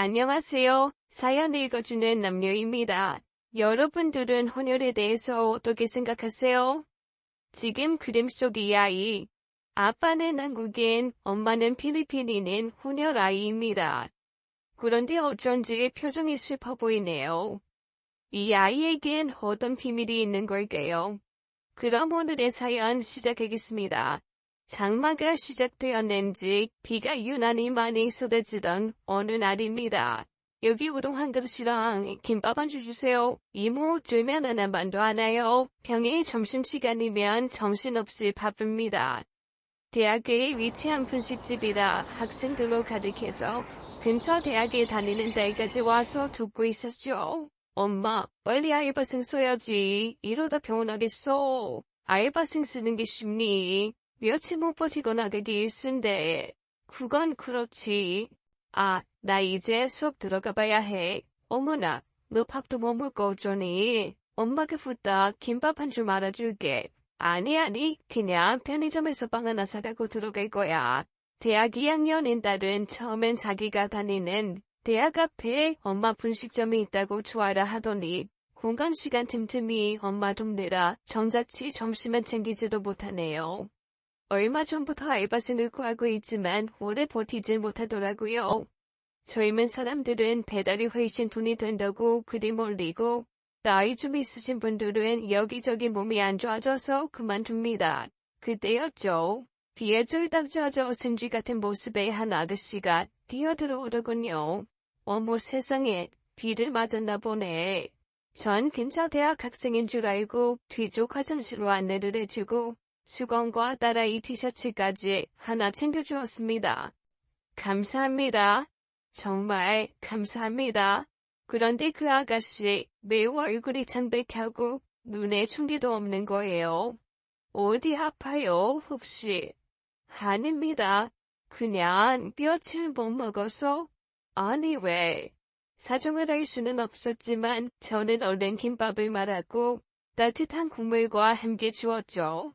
안녕하세요. 사연 읽어주는 남녀입니다. 여러분들은 혼혈에 대해서 어떻게 생각하세요? 지금 그림 속 이 아이. 아빠는 한국인, 엄마는 필리핀인인 혼혈 아이입니다. 그런데 어쩐지 표정이 슬퍼 보이네요. 이 아이에겐 어떤 비밀이 있는 걸까요? 그럼 오늘의 사연 시작하겠습니다. 장마가 시작되었는지 비가 유난히 많이 쏟아지던 어느 날입니다. 여기 우동 한 그릇이랑 김밥 한 줄 주세요. 이모 들면 하나만 더 하나요? 평일 점심시간이면 정신없이 바쁩니다. 대학교에 위치한 분식집이라 학생들로 가득해서 근처 대학에 다니는 딸까지 와서 듣고 있었죠. 엄마, 빨리 알바생 써야지. 이러다 병원 가겠어. 알바생 쓰는 게 쉽니? 며칠 못 버티고 나가기 일쑤인데. 그건 그렇지. 아, 나 이제 수업 들어가 봐야 해. 어머나, 너 밥도 못 먹고 어쩌니? 엄마가 후딱 김밥 한 줄 말아줄게. 아니, 그냥 편의점에서 빵 하나 사가고 들어갈 거야. 대학 2학년인 딸은 처음엔 자기가 다니는 대학 앞에 엄마 분식점이 있다고 좋아라 하더니 공강 시간 틈틈이 엄마 동네라 정자치 점심은 챙기지도 못하네요. 얼마 전부터 알바생을 구하고 있지만 오래 버티질 못하더라고요. 젊은 사람들은 배달이 훨씬 돈이 된다고 그리 몰리고 나이 좀 있으신 분들은 여기저기 몸이 안 좋아져서 그만둡니다. 그때였죠. 비에 쫄딱 젖어 승쥐 같은 모습의 한 아저씨가 뛰어들어오더군요. 어머 세상에, 비를 맞았나 보네. 전 근처 대학 학생인 줄 알고 뒤쪽 화장실로 안내를 해주고 수건과 딸아이 티셔츠까지 하나 챙겨주었습니다. 감사합니다. 정말 감사합니다. 그런데 그 아가씨 매우 얼굴이 창백하고 눈에 충기도 없는 거예요. 어디 아파요 혹시? 아닙니다. 그냥 며칠 못 먹어서. 아니 왜? 사정을 할 수는 없었지만 저는 얼른 김밥을 말았고 따뜻한 국물과 함께 주었죠.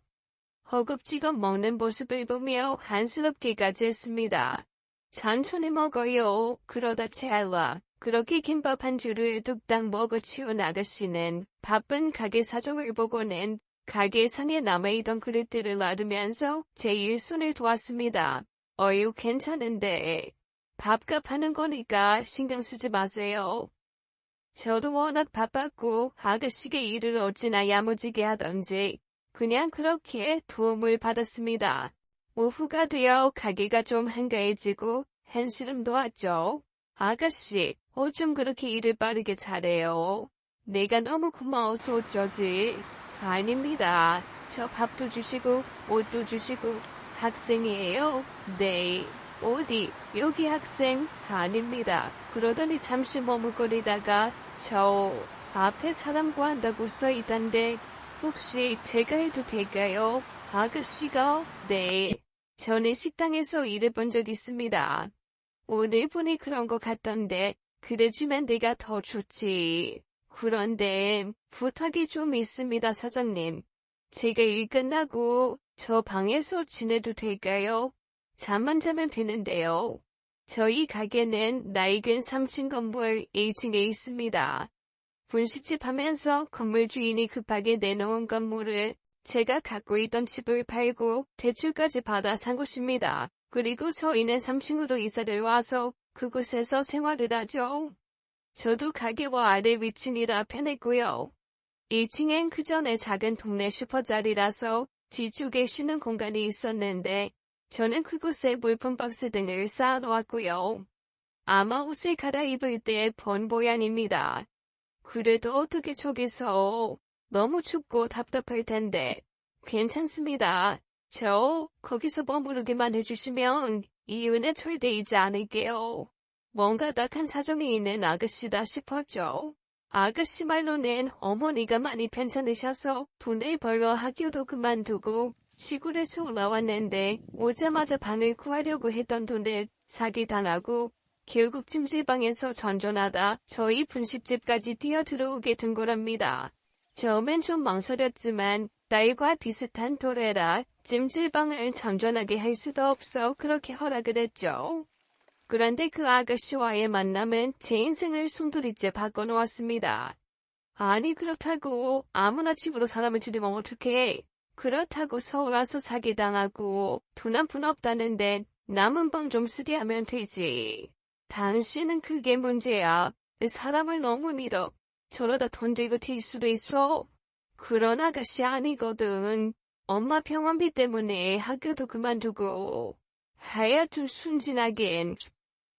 허겁지겁 먹는 모습을 보며 한스럽기까지 했습니다. 천천히 먹어요. 그러다 체할라. 그렇게 김밥 한 줄을 뚝딱 먹어치운 아가씨는 바쁜 가게 사정을 보고는 가게 상에 남아있던 그릇들을 놔두면서 제 일손을 도왔습니다. 어휴 괜찮은데. 밥값 하는 거니까 신경 쓰지 마세요. 저도 워낙 바빴고 아가씨가 일을 어찌나 야무지게 하던지 그냥 그렇게 도움을 받았습니다. 오후가 되어 가게가 좀 한가해지고 한시름도 왔죠. 아가씨, 어쩜 그렇게 일을 빠르게 잘해요? 내가 너무 고마워서 어쩌지? 아닙니다. 저 밥도 주시고 옷도 주시고 학생이에요? 네. 어디? 여기 학생? 아닙니다. 그러더니 잠시 머뭇거리다가 저 앞에 사람 구한다고 써있던데 혹시 제가 해도 될까요? 아가씨가? 네. 전에 식당에서 일해본 적 있습니다. 오늘 보니 그런 것 같던데 그래주면 내가 더 좋지. 그런데 부탁이 좀 있습니다 사장님. 제가 일 끝나고 저 방에서 지내도 될까요? 잠만 자면 되는데요. 저희 가게는 낡은 3층 건물 1층에 있습니다. 분식집 하면서 건물 주인이 급하게 내놓은 건물을 제가 갖고 있던 집을 팔고 대출까지 받아 산 곳입니다. 그리고 저희는 3층으로 이사를 와서 그곳에서 생활을 하죠. 저도 가게와 아래 위치니라 편했고요. 1층엔 그전에 작은 동네 슈퍼자리라서 뒤쪽에 쉬는 공간이 있었는데 저는 그곳에 물품 박스 등을 쌓아놓았고요. 아마 옷을 갈아입을 때 본 모양입니다. 그래도 어떻게 저기서 너무 춥고 답답할 텐데 괜찮습니다. 저 거기서 머무르기만 해주시면 이 은혜 절대 잊지 않을게요. 뭔가 딱한 사정이 있는 아가씨다 싶었죠. 아가씨 말로는 어머니가 많이 편찮으셔서 돈을 벌러 학교도 그만두고 시골에서 올라왔는데 오자마자 방을 구하려고 했던 돈을 사기당하고 결국 찜질방에서 전전하다 저희 분식집까지 뛰어들어오게 된 거랍니다. 처음엔 좀 망설였지만 딸과 비슷한 도래라 찜질방을 전전하게 할 수도 없어 그렇게 허락을 했죠. 그런데 그 아가씨와의 만남은 제 인생을 송두리째 바꿔놓았습니다. 아니 그렇다고 아무나 집으로 사람을 들이면 어떡해. 그렇다고 서울 와서 사기당하고 돈 한 푼 없다는데 남은 방 좀 쓰게 하면 되지. 당신은 그게 문제야. 사람을 너무 믿어. 저러다 돈 들고 튈 수도 있어. 그런 아가씨 아니거든. 엄마 병원비 때문에 학교도 그만두고. 하여튼 순진하긴.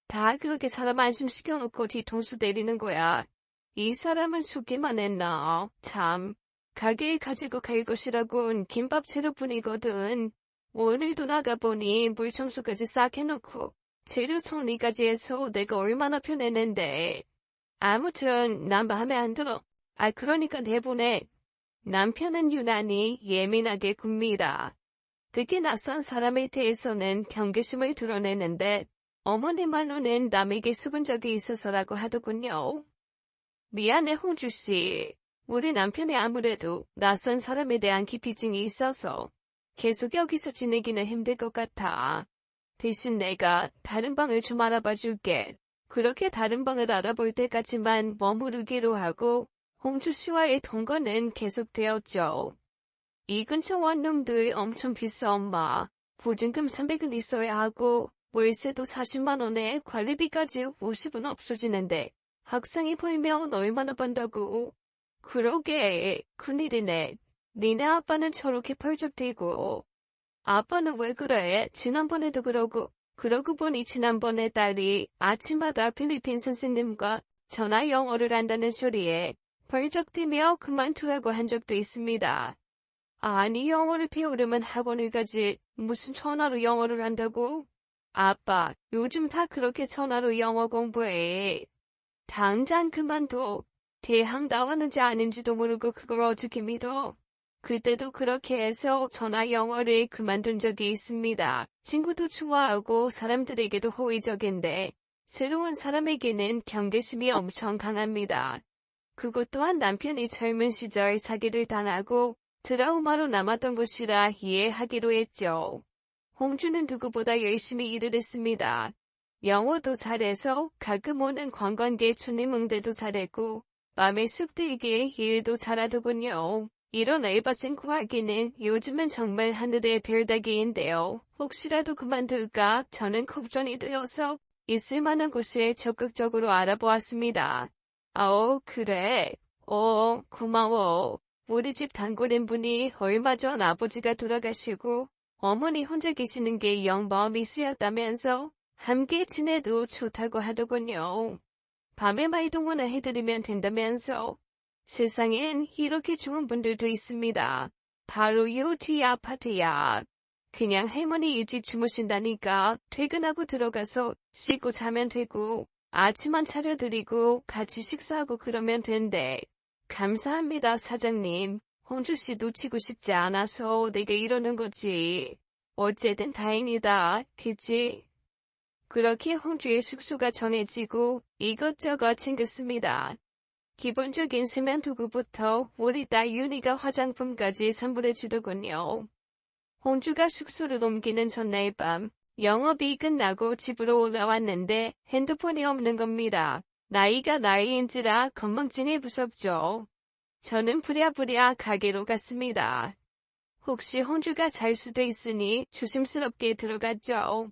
다 그렇게 사람 안심시켜놓고 뒤통수 때리는 거야. 이 사람은 속기만 했나. 참. 가게에 가지고 갈 것이라곤 김밥 재료뿐이거든. 오늘도 나가보니 물 청소까지 싹 해놓고 재료 정리까지 해서 내가 얼마나 편했는데. 아무튼 난 마음에 안 들어. 그러니까 내보내. 남편은 유난히 예민하게 굽니다. 특히 낯선 사람에 대해서는 경계심을 드러내는데 어머니 말로는 남에게 속은 적이 있어서라고 하더군요. 미안해 홍주씨. 우리 남편이 아무래도 낯선 사람에 대한 기피증이 있어서 계속 여기서 지내기는 힘들 것 같아. 대신 내가 다른 방을 좀 알아봐 줄게. 그렇게 다른 방을 알아볼 때까지만 머무르기로 하고 홍주씨와의 동거는 계속되었죠. 이 근처 원룸들 엄청 비싸 엄마. 보증금 300은 있어야 하고 월세도 40만 원에 관리비까지 50은 없어지는데 학생이 벌면 얼마나 번다고. 그러게 큰일이네. 니네 아빠는 저렇게 펄쩍대고. 아빠는 왜 그래? 지난번에도 그러고 보니 지난번에 딸이 아침마다 필리핀 선생님과 전화 영어를 한다는 소리에 펄쩍대며 그만두라고 한 적도 있습니다. 아니 영어를 배우려면 학원을 가지 무슨 전화로 영어를 한다고? 아빠 요즘 다 그렇게 전화로 영어 공부해. 당장 그만둬. 대학 나왔는지 아닌지도 모르고 그걸 어떻게 믿어? 그때도 그렇게 해서 전화 영어를 그만둔 적이 있습니다. 친구도 좋아하고 사람들에게도 호의적인데 새로운 사람에게는 경계심이 엄청 강합니다. 그것 또한 남편이 젊은 시절 사기를 당하고 트라우마로 남았던 것이라 이해하기로 했죠. 홍주는 누구보다 열심히 일을 했습니다. 영어도 잘해서 가끔 오는 관광객 촌리뭉대도 잘했고 맘에 쑥 들게 일도 잘하더군요. 이런 알바생 구하기는 요즘은 정말 하늘의 별따기인데요. 혹시라도 그만둘까 저는 걱정이 되어서 있을 만한 곳을 적극적으로 알아보았습니다. 그래. 고마워. 우리 집 단골인 분이 얼마 전 아버지가 돌아가시고 어머니 혼자 계시는 게 영 마음이 쓰였다면서 함께 지내도 좋다고 하더군요. 밤에 말동무나 해드리면 된다면서. 세상엔 이렇게 좋은 분들도 있습니다. 바로 요 뒤 아파트야. 그냥 할머니 일찍 주무신다니까 퇴근하고 들어가서 씻고 자면 되고 아침만 차려드리고 같이 식사하고 그러면 된대. 감사합니다 사장님. 홍주씨 놓치고 싶지 않아서 내가 이러는 거지. 어쨌든 다행이다. 그치? 그렇게 홍주의 숙소가 정해지고 이것저것 챙겼습니다. 기본적인 세면 도구부터 우리 딸 윤희가 화장품까지 선물해 주더군요. 홍주가 숙소를 옮기는 전날 밤 영업이 끝나고 집으로 올라왔는데 핸드폰이 없는 겁니다. 나이가 나이인지라 건망증이 무섭죠. 저는 부랴부랴 가게로 갔습니다. 혹시 홍주가 잘 수도 있으니 조심스럽게 들어갔죠.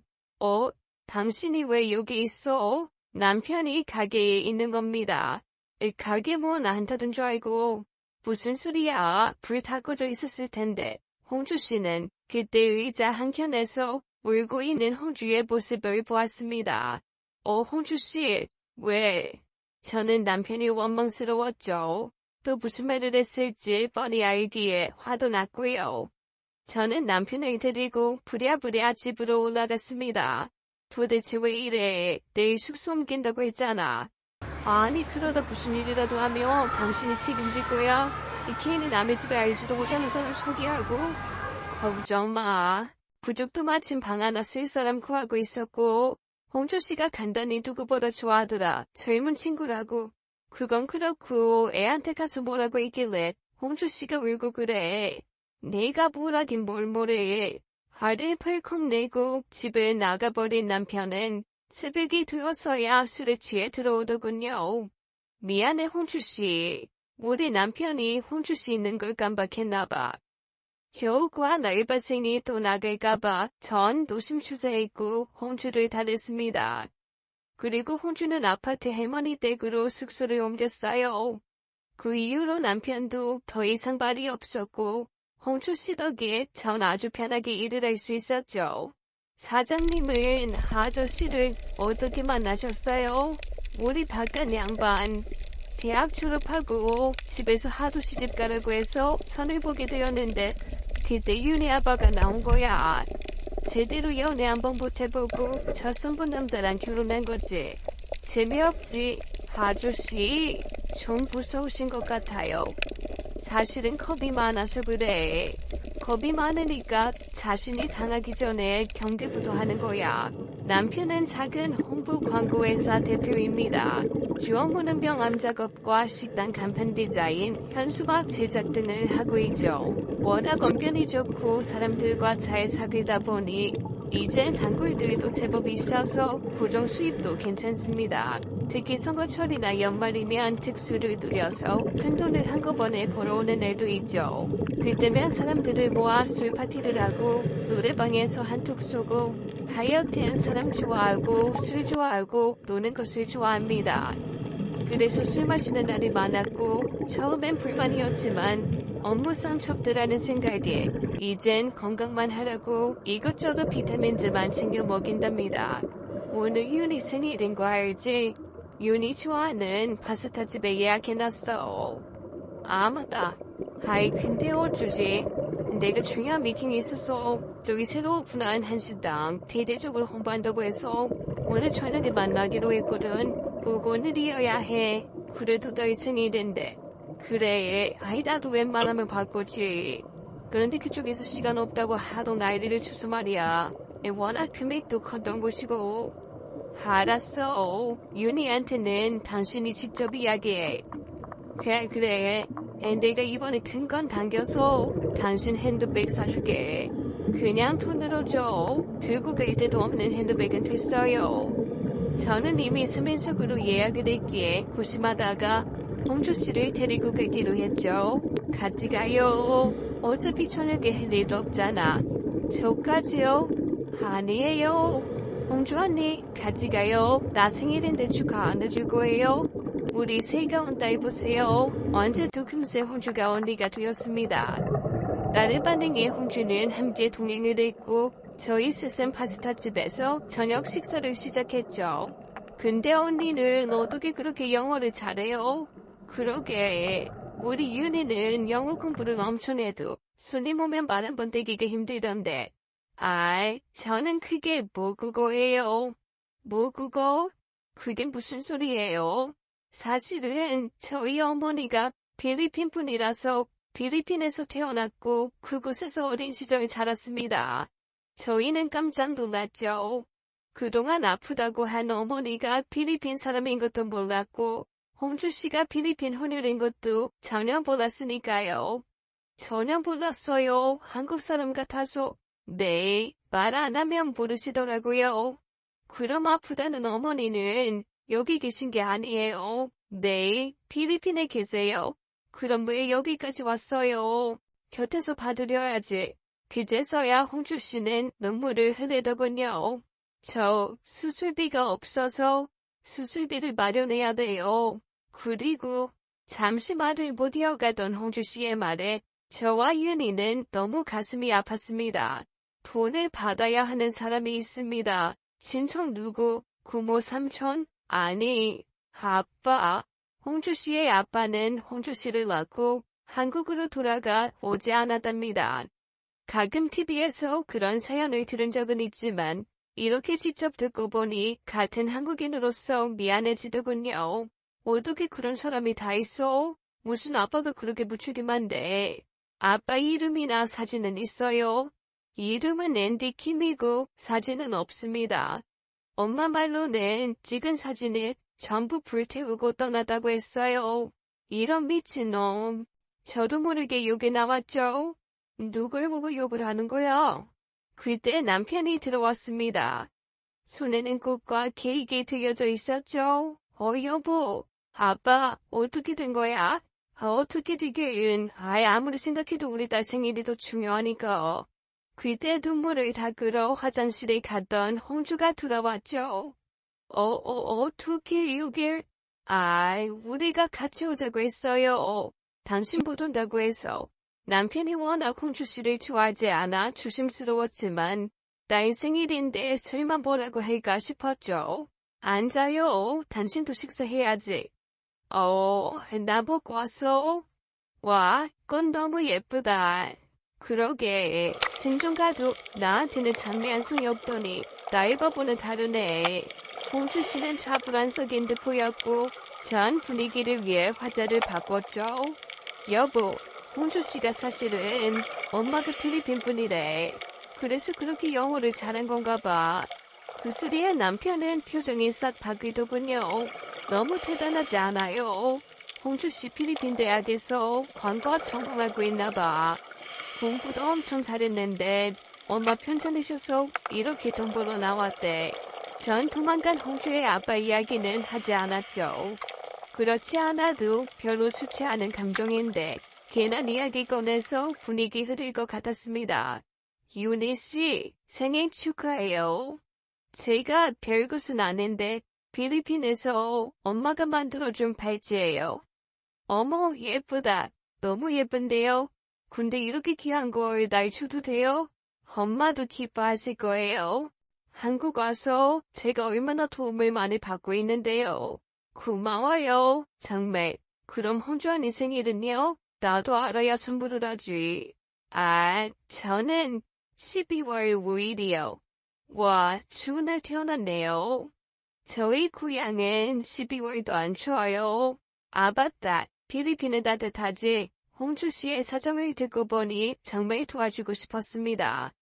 당신이 왜 여기 있어? 남편이 가게에 있는 겁니다. 가게 문 안 닫은 줄 알고. 무슨 소리야? 불 다 꺼져 있었을 텐데. 홍주 씨는 그때 의자 한켠에서 울고 있는 홍주의 모습을 보았습니다. 홍주 씨, 왜? 저는 남편이 원망스러웠죠. 또 무슨 말을 했을지 뻔히 알기에 화도 났고요. 저는 남편을 데리고 부랴부랴 집으로 올라갔습니다. 도대체 왜 이래? 내일 숙소 옮긴다고 했잖아. 아니 그러다 무슨 일이라도 하면 당신이 책임질 거야. 이 괜히 남의 집에 알지도 못하는 사람 소개하고. 걱정 마. 부족도 마침 방 하나 쓸 사람 구하고 있었고 홍주씨가 간단히 누구보다 좋아하더라. 젊은 친구라고. 그건 그렇고 애한테 가서 뭐라고 했길래 홍주씨가 울고 그래. 내가 뭐라긴 뭘 뭐래. 화를 펄컥 내고 집을 나가버린 남편은 새벽이 되어서야 술에 취해 들어오더군요. 미안해 홍주씨. 우리 남편이 홍주씨 있는 걸 깜빡했나봐. 겨우과 알바생이 또 나갈까봐 전 노심초사했고 홍주를 다녔습니다. 그리고 홍주는 아파트 할머니 댁으로 숙소를 옮겼어요. 그 이후로 남편도 더 이상 발이 없었고 홍주씨 덕에 전 아주 편하게 일을 할 수 있었죠. 사장님은 아저씨를 어떻게 만나셨어요? 우리 바깥 양반. 대학 졸업하고 집에서 하도 시집가라고 해서 선을 보게 되었는데 그때 윤희 아빠가 나온 거야. 제대로 연애 한번 못 해보고 저 선본 남자랑 결혼한 거지. 재미없지? 아저씨 좀 무서우신 것 같아요. 사실은 겁이 많아서 그래. 겁이 많으니까 자신이 당하기 전에 경계부터 하는 거야. 남편은 작은 홍보 광고회사 대표입니다. 주업무는 병암 작업과 식당 간판 디자인, 현수막 제작 등을 하고 있죠. 워낙 언변이 좋고 사람들과 잘 사귀다 보니 이젠 단골들도 제법 있어서 고정 수입도 괜찮습니다. 특히 선거철이나 연말이면 특수를 누려서 큰돈을 한꺼번에 벌어오는 애도 있죠. 그때면 사람들을 모아 술 파티를 하고 노래방에서 한턱 쏘고 하여튼 사람 좋아하고 술 좋아하고 노는 것을 좋아합니다. 그래서 술 마시는 날이 많았고 처음엔 불만이었지만 업무상 첩들하는 생각에 이젠 건강만 하라고 이것저것 비타민즈만 챙겨 먹인답니다. 오늘 윤희 생일인 거 알지? 윤희 좋아하는 파스타집에 예약해놨어. 아 맞다. 아이 근데 어쩌지? 내가 중요한 미팅이 있어서 저기 새로 오픈한 한식당 대대적으로 홍보한다고 해서 오늘 저녁에 만나기로 했거든. 꼭 오늘이어야 해. 그래도 너희 생일인데. 그래, 아이 나도 웬만하면 바꾸지. 그런데 그쪽에서 시간 없다고 하도 난리를 쳐서 말이야. 워낙 금액도 컸던 곳이고. 알았어. 윤희한테는 당신이 직접 이야기해. 그래. 내가 이번에 큰 건 당겨서 당신 핸드백 사줄게. 그냥 돈으로 줘. 들고 갈 데도 없는 핸드백은 됐어요. 저는 이미 스맨석으로 예약을 했기에 고심하다가 홍주씨를 데리고 가기로 했죠. 같이 가요. 어차피 저녁에 할 일도 없잖아. 저까지요? 아니에요. 홍주 언니 같이 가요. 나 생일인데 축하 안 해줄 거예요? 우리 새가 온다 해보세요. 언제도 금세 홍주가 언니가 되었습니다. 딸의 반응에 홍주는 함께 동행을 했고 저희 스승 파스타집에서 저녁 식사를 시작했죠. 근데 언니는 어떻게 그렇게 영어를 잘해요? 그러게. 우리 윤희는 영어 공부를 엄청 해도 손님 오면 말 한 번 대기가 힘들던데. 아이, 저는 그게 모국어예요. 모국어? 그게 무슨 소리예요? 사실은 저희 어머니가 필리핀 분이라서 필리핀에서 태어났고 그곳에서 어린 시절 자랐습니다. 저희는 깜짝 놀랐죠. 그동안 아프다고 한 어머니가 필리핀 사람인 것도 몰랐고 홍주씨가 필리핀 혼혈인 것도 전혀 몰랐으니까요. 전혀 몰랐어요. 한국 사람 같아서. 네, 말 안 하면 모르시더라고요. 그럼 아프다는 어머니는 여기 계신 게 아니에요. 네, 필리핀에 계세요. 그럼 왜 여기까지 왔어요? 곁에서 봐드려야지. 그제서야 홍주씨는 눈물을 흘리더군요. 저 수술비가 없어서 수술비를 마련해야 돼요. 그리고 잠시 말을 못 이어가던 홍주씨의 말에 저와 윤희는 너무 가슴이 아팠습니다. 돈을 받아야 하는 사람이 있습니다. 친척 누구? 고모 삼촌? 아니, 아빠. 홍주씨의 아빠는 홍주씨를 낳고 한국으로 돌아가 오지 않았답니다. 가끔 TV에서 그런 사연을 들은 적은 있지만 이렇게 직접 듣고 보니 같은 한국인으로서 미안해지더군요. 어떻게 그런 사람이 다 있어? 무슨 아빠가 그렇게 무책임한데. 아빠 이름이나 사진은 있어요? 이름은 앤디 킴이고 사진은 없습니다. 엄마 말로는 찍은 사진을 전부 불태우고 떠나다고 했어요. 이런 미친놈. 저도 모르게 욕이 나왔죠. 누굴 보고 욕을 하는 거야? 그때 남편이 들어왔습니다. 손에는 꽃과 케이크 들려져 있었죠. 여보. 아빠, 어떻게 된 거야? 어떻게 되긴. 아무리 생각해도 우리 딸 생일이 더 중요하니까. 그때 눈물을 닦으러 화장실에 갔던 홍주가 돌아왔죠. 어떻게 여길? 우리가 같이 오자고 했어요. 당신 못 온다고 해서. 남편이 워낙 홍주 씨를 좋아하지 않아 조심스러웠지만 딸 생일인데 설마 뭐라고 할까 싶었죠. 앉아요. 당신도 식사해야지. 나보고 왔어? 와, 꽃 너무 예쁘다. 그러게, 생존가도 나한테는 장미 한 송이 없더니 나의 바보는 다르네. 홍수 씨는 차분한 듯 보였고 전 분위기를 위해 화자를 바꿨죠. 여보, 홍수 씨가 사실은 엄마가 필리핀 분이래. 그래서 그렇게 영어를 잘한 건가 봐. 그 소리에 남편은 표정이 싹 바뀌더군요. 너무 대단하지 않아요? 홍주 씨 필리핀 대학에서 관과 전공하고 있나 봐. 공부도 엄청 잘했는데 엄마 편찮으셔서 이렇게 돈 벌어 나왔대. 전 도망간 홍주의 아빠 이야기는 하지 않았죠. 그렇지 않아도 별로 좋지 않은 감정인데 괜한 이야기 꺼내서 분위기 흐를 것 같았습니다. 유니 씨, 생일 축하해요. 제가 별것은 아닌데 필리핀에서 엄마가 만들어준 팔찌예요. 어머, 예쁘다. 너무 예쁜데요. 근데 이렇게 귀한 걸 날 줘도 돼요? 엄마도 기뻐하실 거예요. 한국 와서 제가 얼마나 도움을 많이 받고 있는데요. 고마워요, 정말. 그럼 홍주 언니 생일은요? 나도 알아야 선물을 하지. 저는 12월 5일이요. 와, 좋은 날 태어났네요. 저희 고향은 12월도 안 추워요. 맞다. 필리핀은 따뜻하지. 홍주 씨의 사정을 듣고 보니 정말 도와주고 싶었습니다.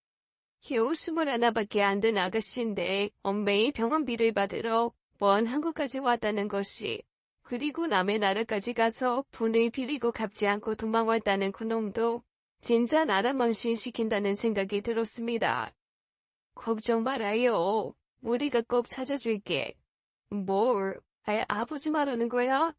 겨우 21밖에 안 된 아가씨인데 엄매의 병원비를 받으러 먼 한국까지 왔다는 것이, 그리고 남의 나라까지 가서 돈을 빌리고 갚지 않고 도망왔다는 그놈도 진짜 나라 망신시킨다는 생각이 들었습니다. 걱정 말아요. 우리가 꼭 찾아줄게. 뭘? 아버지 말하는 거야?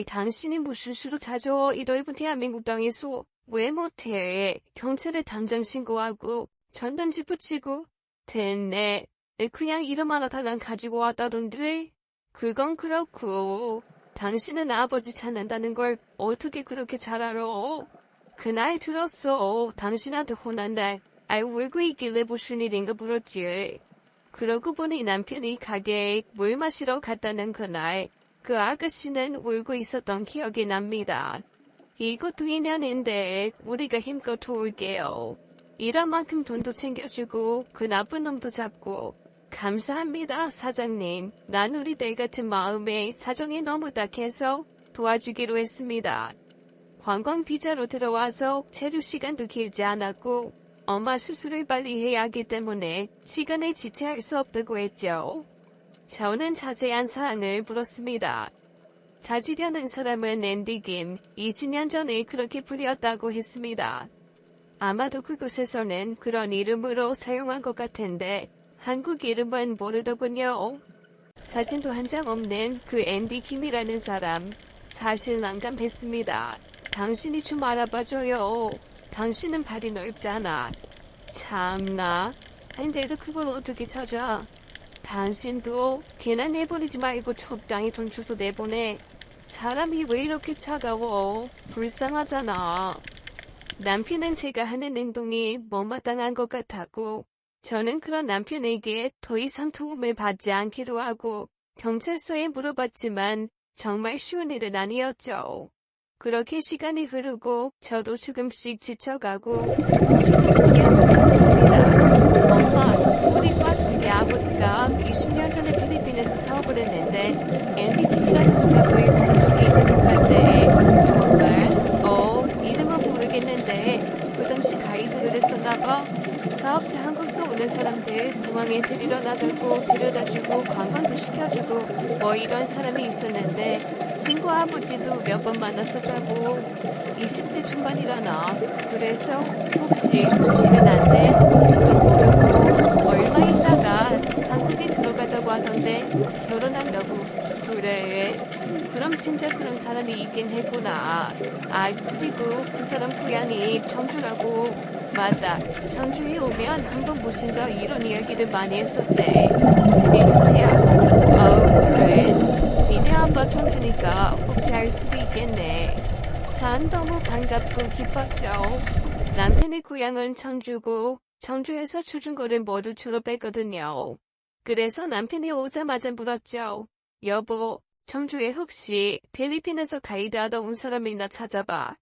당신이 무슨 수로 찾아오? 이 넓은 대한민국 땅에서 왜 못해? 경찰에 당장 신고하고 전단지 붙이고. 됐네. 그냥 이름 하나 달랑 가지고 왔다던데. 그건 그렇고 당신은 아버지 찾는다는 걸 어떻게 그렇게 잘 알아? 그날 들었어. 당신한테 혼난 날 울고 있길래 무슨 일인가 물었지. 그러고 보니 남편이 가게에 물 마시러 갔다는 그날 그 아가씨는 울고 있었던 기억이 납니다. 이것도 인연인데 우리가 힘껏 도울게요. 일한 만큼 돈도 챙겨주고 그 나쁜 놈도 잡고. 감사합니다, 사장님. 난 우리 딸 같은 마음에 사정이 너무 딱해서 도와주기로 했습니다. 관광 비자로 들어와서 체류 시간도 길지 않았고 엄마 수술을 빨리 해야 하기 때문에 시간을 지체할 수 없다고 했죠. 저는 자세한 사항을 물었습니다. 찾으려는 사람은 앤디 김, 20년 전에 그렇게 불렸다고 했습니다. 아마도 그곳에서는 그런 이름으로 사용한 것 같은데 한국 이름은 모르더군요. 사진도 한 장 없는 그 앤디 김이라는 사람, 사실 난감했습니다. 당신이 좀 알아봐줘요. 당신은 발이 넓잖아. 참나. 근데도 그걸 어떻게 찾아? 당신도 걔나 내보내지 말고 적당히 돈 줘서 내보내. 사람이 왜 이렇게 차가워? 불쌍하잖아. 남편은 제가 하는 행동이 못마땅한 것 같았고 저는 그런 남편에게 더 이상 도움을 받지 않기로 하고 경찰서에 물어봤지만 정말 쉬운 일은 아니었죠. 그렇게 시간이 흐르고 저도 조금씩 지쳐가고 홍주도 포기한 것 같았습니다. 엄마, 우리과 동기 아버지가 20년 전에 필리핀에서 사업을 했는데 앤디 킴이라는 소녀의 가족이 있는 것 같대. 정말? 이름은 모르겠는데 그 당시 가이드를 했었나봐. 사업자 한국서 오는 사람들 공항에 데리러 나가고 데려다주고 관광도 시켜주고 뭐 이런 사람이 있었는데 친구 아버지도 몇 번 만났었다고. 20대 중반이라나. 그래서 혹시 수식은 안 돼? 그건 모르고 얼마 있다가 한국에 사랑에 들어갔다고 하던데 결혼한다고. 그래. 그럼 진짜 그런 사람이 있긴 했구나. 아, 그리고 그 사람 고향이 청주라고. 맞다. 청주에 오면 한번 모신다 이런 이야기를 많이 했었대. 그게 끝이야? 그래. 니네 아빠 청주니까 혹시 알 수도 있겠네. 전 너무 반갑고 기뻤죠. 남편의 고향은 청주고 청주에서 초중고를 모두 졸업했거든요. 그래서 남편이 오자마자 물었죠. 여보, 청주에 혹시 필리핀에서 가이드하다 온 사람이나 찾아봐.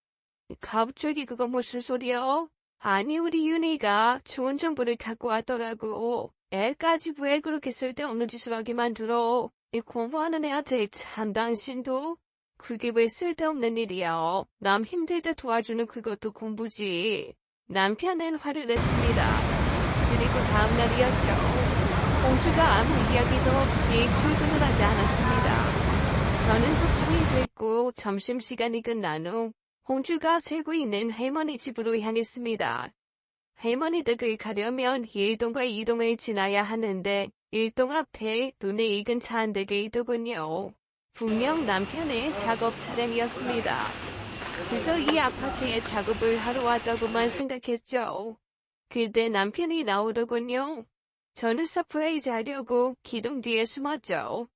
갑자기 그거 무슨 소리야? 아니 우리 윤희가 좋은 정보를 갖고 왔더라고. 애까지 왜 그렇게 쓸데없는 짓을 하게 만들어. 이 공부하는 애한테 참 당신도. 그게 왜 쓸데없는 일이야. 남 힘들 때 도와주는 그것도 공부지. 남편은 화를 냈습니다. 그리고 다음 날이었죠. 홍주가 아무 이야기도 없이 출근을 하지 않았습니다. 저는 걱정이 됐고 점심시간이 끝난 후 홍주가 살고 있는 할머니 집으로 향했습니다. 할머니 댁을 가려면 1동과 2동을 지나야 하는데 1동 앞에 눈에 익은 차 한 대가 있더군요. 분명 남편의 작업 차량이었습니다. 그저 이 아파트에 작업을 하러 왔다고만 생각했죠. 그때 남편이 나오더군요. 저는 서프라이즈 하려고 기둥 뒤에 숨었죠.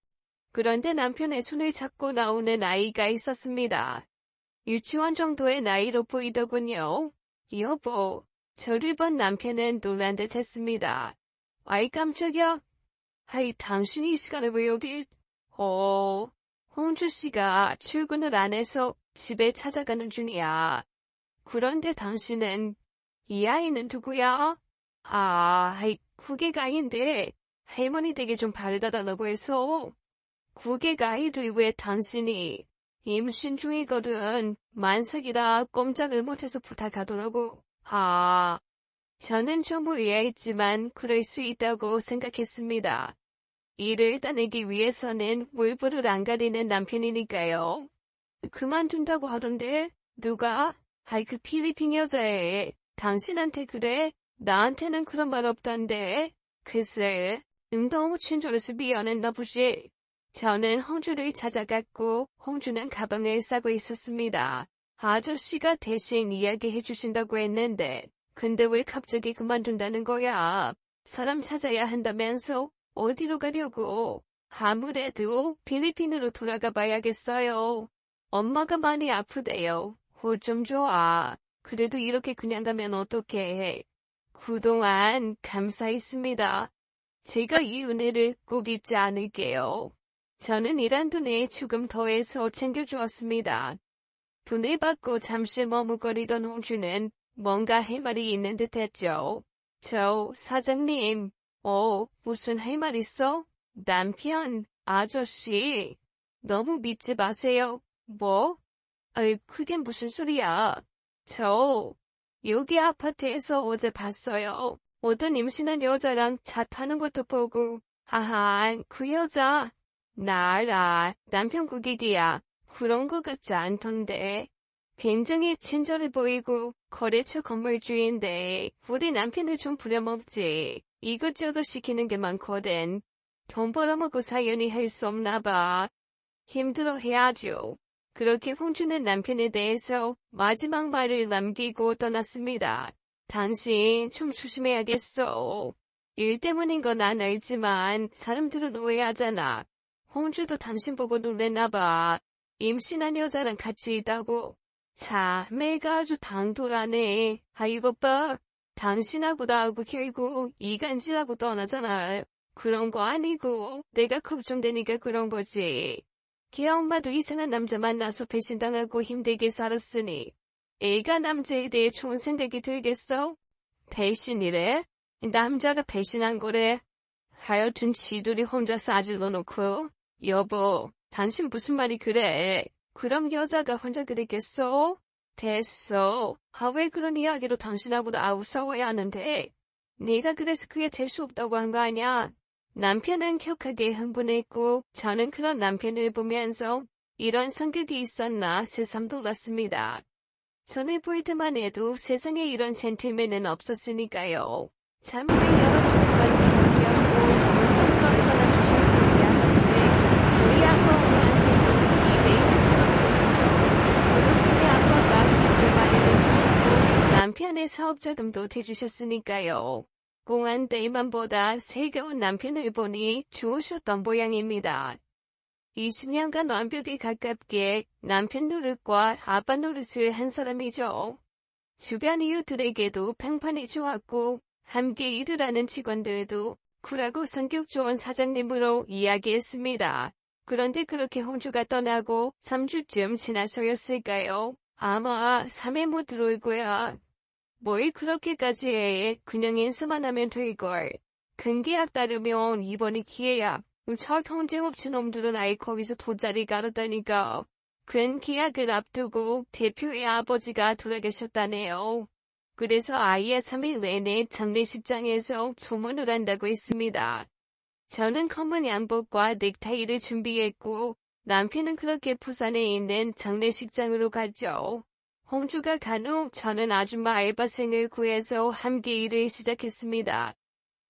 그런데 남편의 손을 잡고 나오는 아이가 있었습니다. 유치원 정도의 나이로 보이더군요. 여보, 저를 본 남편은 놀란 듯 했습니다. 아이 깜짝이야. 아이 당신이 이 시간에 왜 여기? 홍주씨가 출근을 안 해서 집에 찾아가는 중이야. 그런데 당신은 이 아이는 누구야? 그게 아인데 할머니 댁에 좀 바래다달라고 해서. 그게 아이를 왜 당신이 임신 중이거든. 만삭이라 꼼짝을 못해서 부탁하더라고. 저는 좀 의아했지만 그럴 수 있다고 생각했습니다. 일을 따내기 위해서는 물불을 안 가리는 남편이니까요. 그만둔다고 하던데 누가? 그 필리핀 여자애. 당신한테 그래? 나한테는 그런 말 없던데. 글쎄, 너무 친절해서 미안했나 보지. 저는 홍주를 찾아갔고 홍주는 가방을 싸고 있었습니다. 아저씨가 대신 이야기해 주신다고 했는데 근데 왜 갑자기 그만둔다는 거야? 사람 찾아야 한다면서? 어디로 가려고? 아무래도 필리핀으로 돌아가 봐야겠어요. 엄마가 많이 아프대요. 좀 좋아. 그래도 이렇게 그냥 가면 어떡해. 그동안 감사했습니다. 제가 이 은혜를 꼭 잊지 않을게요. 저는 일한 돈에 조금 더해서 챙겨주었습니다. 돈을 받고 잠시 머뭇거리던 홍주는 뭔가 할 말이 있는 듯 했죠. 사장님, 무슨 할 말 있어? 남편, 아저씨, 너무 믿지 마세요. 뭐? 그게 무슨 소리야? 여기 아파트에서 어제 봤어요. 어떤 임신한 여자랑 차 타는 것도 보고, 그 여자. 나 알아. 남편 국익이야. 그런 것 같지 않던데. 굉장히 친절해 보이고 거래처 건물주인데 우리 남편을 좀 부려먹지. 이것저것 시키는 게 많거든. 돈 벌어먹고 사연이 할 수 없나 봐. 힘들어 해야죠. 그렇게 홍주는 남편에 대해서 마지막 말을 남기고 떠났습니다. 당신 좀 조심해야겠어. 일 때문인 건 난 알지만 사람들은 오해하잖아. 홍주도 당신 보고 놀랬나 봐. 임신한 여자랑 같이 있다고. 매가 아주 당돌하네. 이것 봐. 당신하고 나하고 결국 이간질하고 떠나잖아. 그런 거 아니고 내가 걱정되니까 그런 거지. 걔 엄마도 이상한 남자 만나서 배신당하고 힘들게 살았으니 애가 남자에 대해 좋은 생각이 들겠어? 배신이래? 남자가 배신한 거래. 하여튼 지들이 혼자서 아질러 놓고. 여보, 당신 무슨 말이 그래? 그럼 여자가 혼자 그랬겠어? 됐어. 왜 그런 이야기로 당신하고 나 싸워야 하는데? 네가 그래서 그게 재수 없다고 한 거 아니야? 남편은 격하게 흥분했고 저는 그런 남편을 보면서 이런 성격이 있었나 새삼 놀랐습니다. 전에 볼 때만 해도 세상에 이런 젠틀맨은 없었으니까요. 잠을 열어주는 건 기분이었고 요즘으로 주셨으니까든지 저희 아빠한테도 이메일처럼 보내죠. 그렇게 아빠가 집을 마련해주시고 남편의 사업자금도 대주셨으니까요. 공안 때만보다 새겨운 남편을 보니 좋으셨던 모양입니다. 20년간 완벽에 가깝게 남편 노릇과 아빠 노릇을 한 사람이죠. 주변 이웃들에게도 평판이 좋았고 함께 일을 하는 직원들도 쿨하고 성격 좋은 사장님으로 이야기했습니다. 그런데 그렇게 홍주가 떠나고 3주쯤 지나서였을까요? 아마 3회 못 들어올 거야. 뭘 그렇게까지 해. 그냥 인사만 하면 될걸. 큰 계약 따르면 이번이 기회야. 저 경쟁업체 놈들은 아예 거기서 돗자리 가르다니까. 큰 계약을 앞두고 대표의 아버지가 돌아가셨다네요. 그래서 아예 3일 내내 장례식장에서 조문을 한다고 했습니다. 저는 검은 양복과 넥타이를 준비했고 남편은 그렇게 부산에 있는 장례식장으로 갔죠. 홍주가 간 후 저는 아줌마 알바생을 구해서 함께 일을 시작했습니다.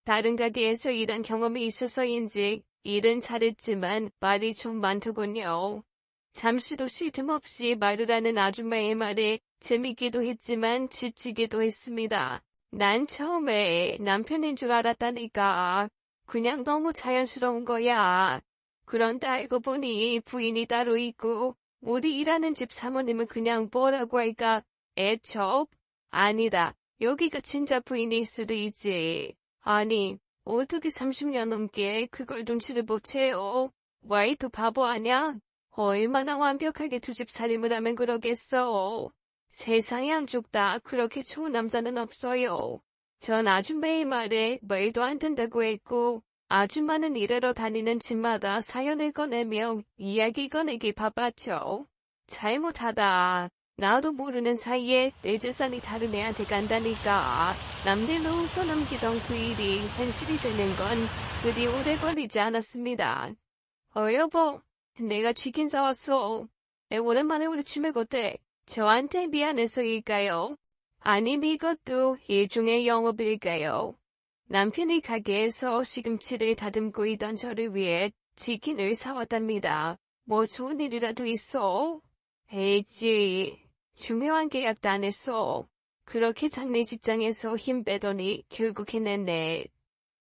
다른 가게에서 일한 경험이 있어서인지 일은 잘했지만 말이 좀 많더군요. 잠시도 쉴 틈 없이 말을 하는 아줌마의 말에 재밌기도 했지만 지치기도 했습니다. 난 처음에 남편인 줄 알았다니까. 그냥 너무 자연스러운 거야. 그런데 알고 보니 부인이 따로 있고 우리 일하는 집 사모님은 그냥 뭐라고 할까? 애척? 아니다. 여기가 진짜 부인일 수도 있지. 아니, 어떻게 30년 넘게 그걸 눈치를 못 채요? 와이프 바보 아냐? 얼마나 완벽하게 두 집 살림을 하면 그러겠어. 세상에 한쪽 다 그렇게 좋은 남자는 없어요. 전 아줌마의 말에 말도 안 된다고 했고 아줌마는 일하러 다니는 집마다 사연을 꺼내며 이야기 꺼내기 바빴죠. 잘못하다. 나도 모르는 사이에 내 재산이 다른 애한테 간다니까. 남들로 웃어넘기던 그 일이 현실이 되는 건 그리 오래 걸리지 않았습니다. 여보, 내가 치킨 사왔어. 오랜만에 우리 치맥 어때? 저한테 미안해서일까요? 아님 이것도 일종의 영업일까요? 남편이 가게에서 시금치를 다듬고 있던 저를 위해 치킨을 사왔답니다. 뭐 좋은 일이라도 있어? 에이지, 중요한 계약도 안 했어. 그렇게 장례식장에서 힘 빼더니 결국 해냈네.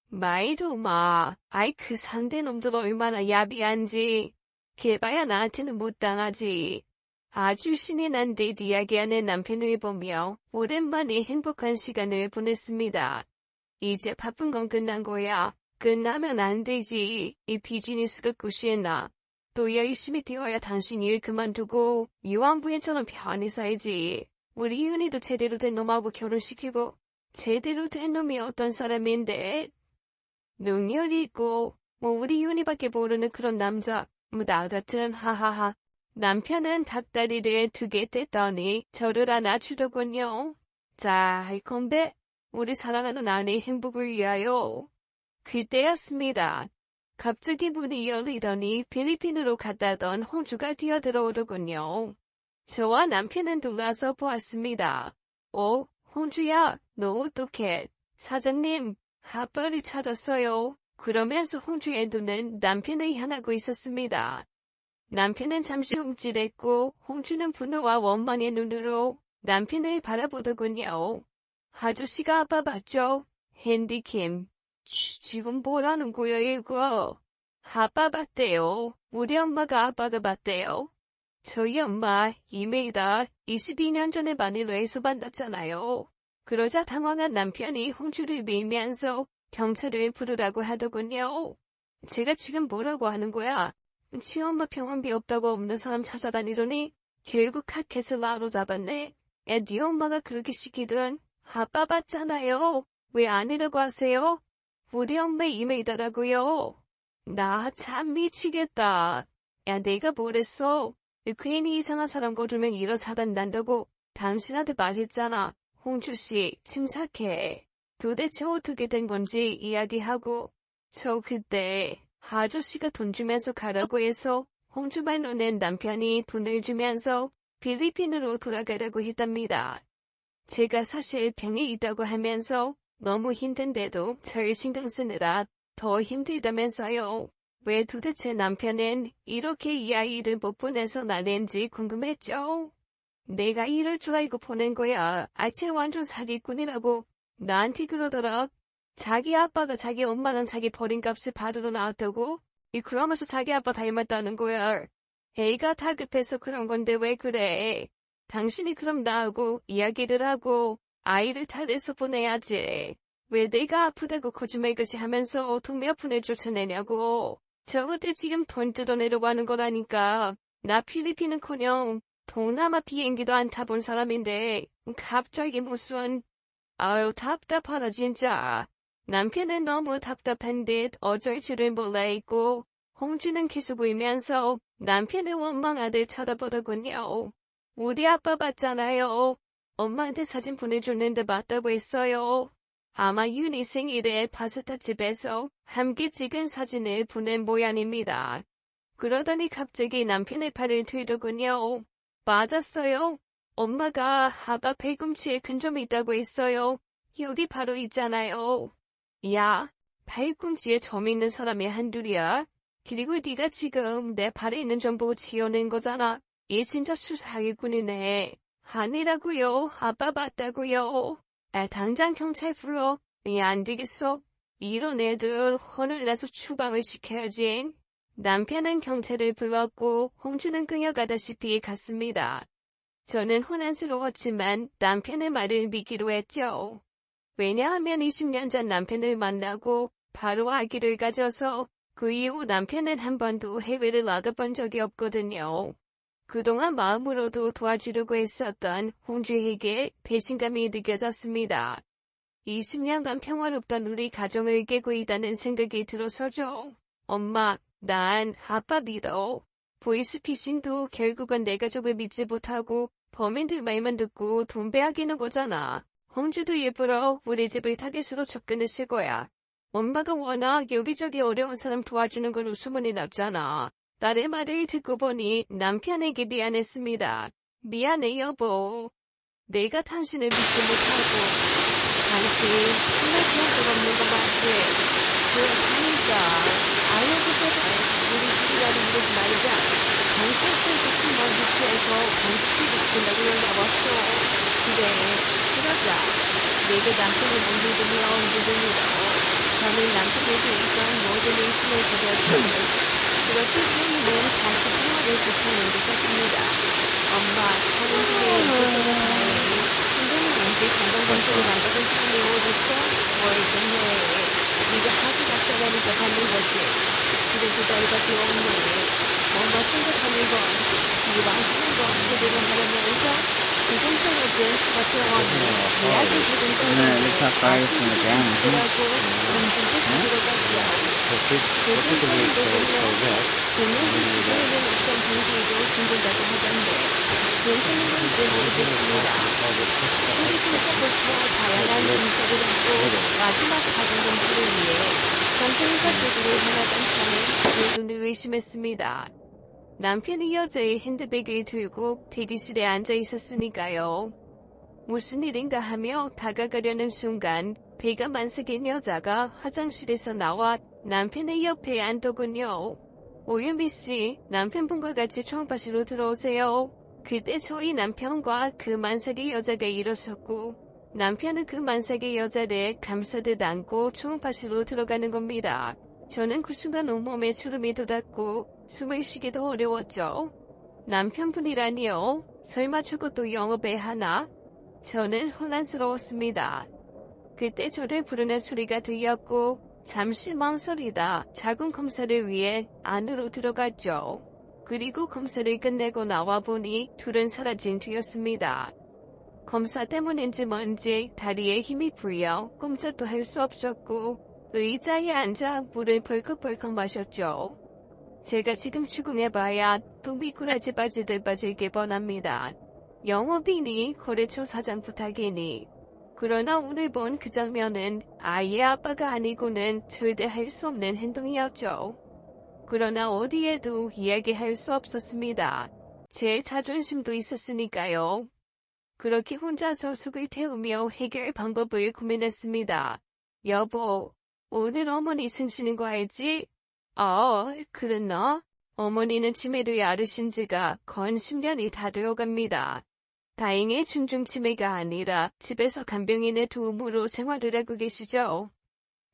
말도 마. 아이 그 상대 놈들 얼마나 야비한지. 걔봐야 나한테는 못 당하지. 아주 신이 난 듯 이야기하는 남편을 보며 오랜만에 행복한 시간을 보냈습니다. 이제 바쁜 건 끝난 거야. 끝나면 안 되지. 이 비즈니스가 끝이나. 또 열심히 뛰어야 당신 일 그만두고 유한부인처럼 편히 살지. 우리 이은이도 제대로 된 놈하고 결혼시키고 제대로 된 놈이 어떤 사람인데? 능력이 있고 뭐 우리 이은이밖에 모르는 그런 남자. 뭐 나 같은 하하하. 남편은 닭다리를 2개 뗐더니 저를 안아주더군요. 자, 건배. 우리 사랑하는 아내의 행복을 위하여. 그때였습니다. 갑자기 문이 열리더니 필리핀으로 갔다던 홍주가 뛰어들어오더군요. 저와 남편은 놀라서 보았습니다. 홍주야, 너 어떡해? 사장님, 아빠를 찾았어요. 그러면서 홍주의 눈은 남편을 향하고 있었습니다. 남편은 잠시 움찔했고 홍주는 분노와 원망의 눈으로 남편을 바라보더군요. 아저씨가 아빠 봤죠? 핸디킴. 지금 뭐라는 거야 이거? 아빠 봤대요. 우리 엄마가 아빠가 봤대요. 저희 엄마 이메이다 22년 전에 마닐라에서 만났잖아요. 그러자 당황한 남편이 홍주를 밀면서 경찰을 부르라고 하더군요. 제가 지금 뭐라고 하는 거야? 친엄마 병원비 없다고 없는 사람 찾아다니더니 결국 카켓을 나로 잡았네. 네 엄마가 그렇게 시키든 아빠 봤잖아요. 왜 아니라고 하세요? 우리 엄마 이메이더라고요. 나 참 미치겠다. 야 내가 뭐랬어? 괜히 이상한 사람 거두면 이런 사단 난다고 당신한테 말했잖아. 홍주씨 침착해. 도대체 어떻게 된 건지 이야기하고. 저 그때 아저씨가 돈 주면서 가라고 해서 홍주만 눈엔 남편이 돈을 주면서 필리핀으로 돌아가라고 했답니다. 제가 사실 병이 있다고 하면서 너무 힘든데도 절 신경 쓰느라 더 힘들다면서요. 왜 도대체 남편은 이렇게 이 아이를 못 보내서 나는지 궁금했죠. 내가 이럴 줄 알고 보낸 거야. 쟤 완전 사기꾼이라고 나한테 그러더라. 자기 아빠가 자기 엄마랑 자기 버린 값을 받으러 나왔다고? 그러면서 자기 아빠 닮았다는 거야. 애가 다급해서 그런 건데 왜 그래? 당신이 그럼 나하고 이야기를 하고 아이를 탈해서 보내야지. 왜 내가 아프다고 거짓말까지 하면서 동료분을 쫓아내냐고. 저것들 지금 돈 뜯어내려고 하는 거라니까. 나 필리핀은커녕 동남아 비행기도 안 타본 사람인데 갑자기 무슨. 아유 답답하다 진짜. 남편은 너무 답답한 듯 어쩔 줄을 몰라 있고 홍주는 계속 울면서 남편의 원망하듯 쳐다보더군요. 우리 아빠 봤잖아요. 엄마한테 사진 보내줬는데 맞다고 했어요. 아마 윤희 생일에 파스타집에서 함께 찍은 사진을 보낸 모양입니다. 그러더니 갑자기 남편의 팔을 들더군요. 맞았어요. 엄마가 아빠 팔꿈치에 큰 점이 있다고 했어요. 여기 바로 있잖아요. 야, 팔꿈치에 점 있는 사람이 한둘이야? 그리고 네가 지금 내 팔에 있는 점 보고 지어낸 거잖아. 얘 진짜 수사기꾼이네. 아니라고요. 아빠 봤다고요. 당장 경찰 불러. 안 되겠어. 이런 애들 혼을 내서 추방을 시켜야지. 남편은 경찰을 불렀고 홍주는 끌려가다시피 갔습니다. 저는 혼란스러웠지만 남편의 말을 믿기로 했죠. 왜냐하면 20년 전 남편을 만나고 바로 아기를 가져서 그 이후 남편은 한 번도 해외를 나가본 적이 없거든요. 그동안 마음으로도 도와주려고 했었던 홍주에게 배신감이 느껴졌습니다. 20년간 평화롭던 우리 가정을 깨고 있다는 생각이 들어서죠. 엄마, 난 아빠 믿어. 보이스피싱도 결국은 내 가족을 믿지 못하고 범인들 말만 듣고 돈 빼앗기는 거잖아. 홍주도 예쁘러 우리 집을 타겟으로 접근했을 거야. 엄마가 워낙 여기저기 어려운 사람 도와주는 건 웃음이 났잖아. 딸의 말을 듣고 보니 남편에게 미안했습니다. 미안해 여보. 내가 당신을 믿지 못하고 당신 하나 기억도 없는 거 맞지? 그러니까 알려주세요. 우리 둘이라도 이러지 말자. 당신한테 같은 먼 위치에서 방치시고 싶은다고 연락 왔어. 그래, 그러자. 내가 남편을 못 믿으면 믿으니까 저는 남편에게 있던 모든 의심을 가졌는데 그렇게 저희는 다시 평화를 되찾는 것 같습니다. 엄마, 저는 중에 이것저것 다행히 신동이 왠지 건강검진을 한다던 사람이 어딨어? 뭘 좀 해. 네가 하기 작자라니까 받는 거지. 그래도 딸밖에 없네. 엄마 생각하는 건 이왕 하는 거 제대로 하려면서 부동산에든 같은 없는 예약이 부동산에 가겠습니다. 아끼고 검증도 들어가죠. 공연을 시도하는 어떤 분위기도 힘들다고 하던데 괜찮은 건지 모르겠습니다. 우리 진짜부터 다양한 인사를 하고 마지막 작은 공부를 위해 정신의사 쪽으로 향하던 저는 눈을 의심했습니다. 남편이 여자의 핸드백을 들고 대기실에 앉아 있었으니까요. 무슨 일인가 하며 다가가려는 순간 배가 만삭인 여자가 화장실에서 나와 남편의 옆에 앉더군요. 오윤비 씨, 남편분과 같이 초음파실로 들어오세요. 그때 저희 남편과 그 만삭의 여자가 일어섰고 남편은 그 만삭의 여자를 감싸듯 안고 초음파실로 들어가는 겁니다. 저는 그 순간 온몸에 주름이 돋았고 숨을 쉬기도 어려웠죠. 남편분이라니요? 설마 저것도 영업에 하나? 저는 혼란스러웠습니다. 그때 저를 부르는 소리가 들렸고 잠시 망설이다 자궁 검사를 위해 안으로 들어갔죠. 그리고 검사를 끝내고 나와보니 둘은 사라진 뒤였습니다. 검사 때문인지 뭔지 다리에 힘이 풀려 꼼짝도 할 수 없었고 의자에 앉아 물을 벌컥벌컥 마셨죠. 제가 지금 추궁해봐야 둥비꾸라지 빠지듯 빠질게 뻔합니다. 영업이니 거래처 사장 부탁이니. 그러나 오늘 본 그 장면은 아이의 아빠가 아니고는 절대 할 수 없는 행동이었죠. 그러나 어디에도 이야기할 수 없었습니다. 제 자존심도 있었으니까요. 그렇게 혼자서 속을 태우며 해결 방법을 고민했습니다. 여보, 오늘 어머니 생신인 거 알지? 그랬나? 어머니는 치매를 앓으신 지가 건 10년이 다 되어갑니다. 다행히 중증 치매가 아니라 집에서 간병인의 도움으로 생활을 하고 계시죠.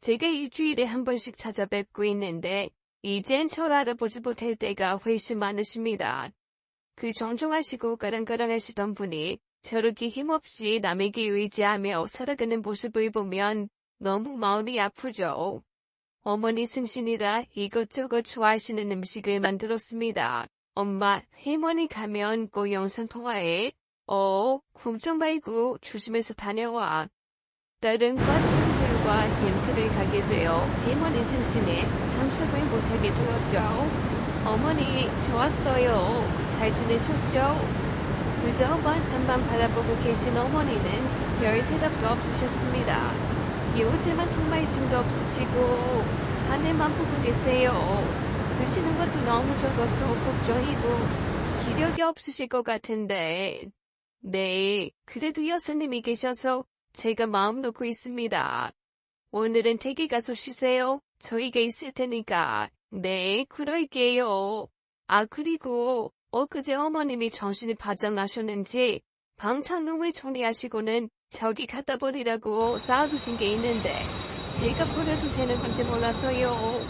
제가 일주일에 한 번씩 찾아뵙고 있는데 이젠 저를 알아보지 못할 때가 훨씬 많으십니다. 그 정중하시고 가랑가랑하시던 분이 저렇게 힘없이 남에게 의지하며 살아가는 모습을 보면 너무 마음이 아프죠. 어머니 승신이라 이것저것 좋아하시는 음식을 만들었습니다. 엄마, 할머니 가면 꼭 영상통화해. 걱정 말고 조심해서 다녀와. 다른 과 친구들과 렌트를 가게 되어 할머니 승신에 참석을 못하게 되었죠. 어머니, 좋았어요. 잘 지내셨죠? 그저 먼산만 바라보고 계신 어머니는 별 대답도 없으셨습니다. 요즘은 통말씀도 없으시고 하늘만 보고 계세요. 드시는 것도 너무 적어서 걱정이고 기력이 없으실 것 같은데. 네, 그래도 여사님이 계셔서 제가 마음 놓고 있습니다. 오늘은 댁에 가서 쉬세요. 저희가 있을 테니까. 네, 그럴게요. 그리고 엊그제 어머님이 정신이 바짝 나셨는지 방 창문을 정리하시고는 저기 갖다 버리라고 쌓아두신 게 있는데 제가 버려도 되는 건지 몰라서요.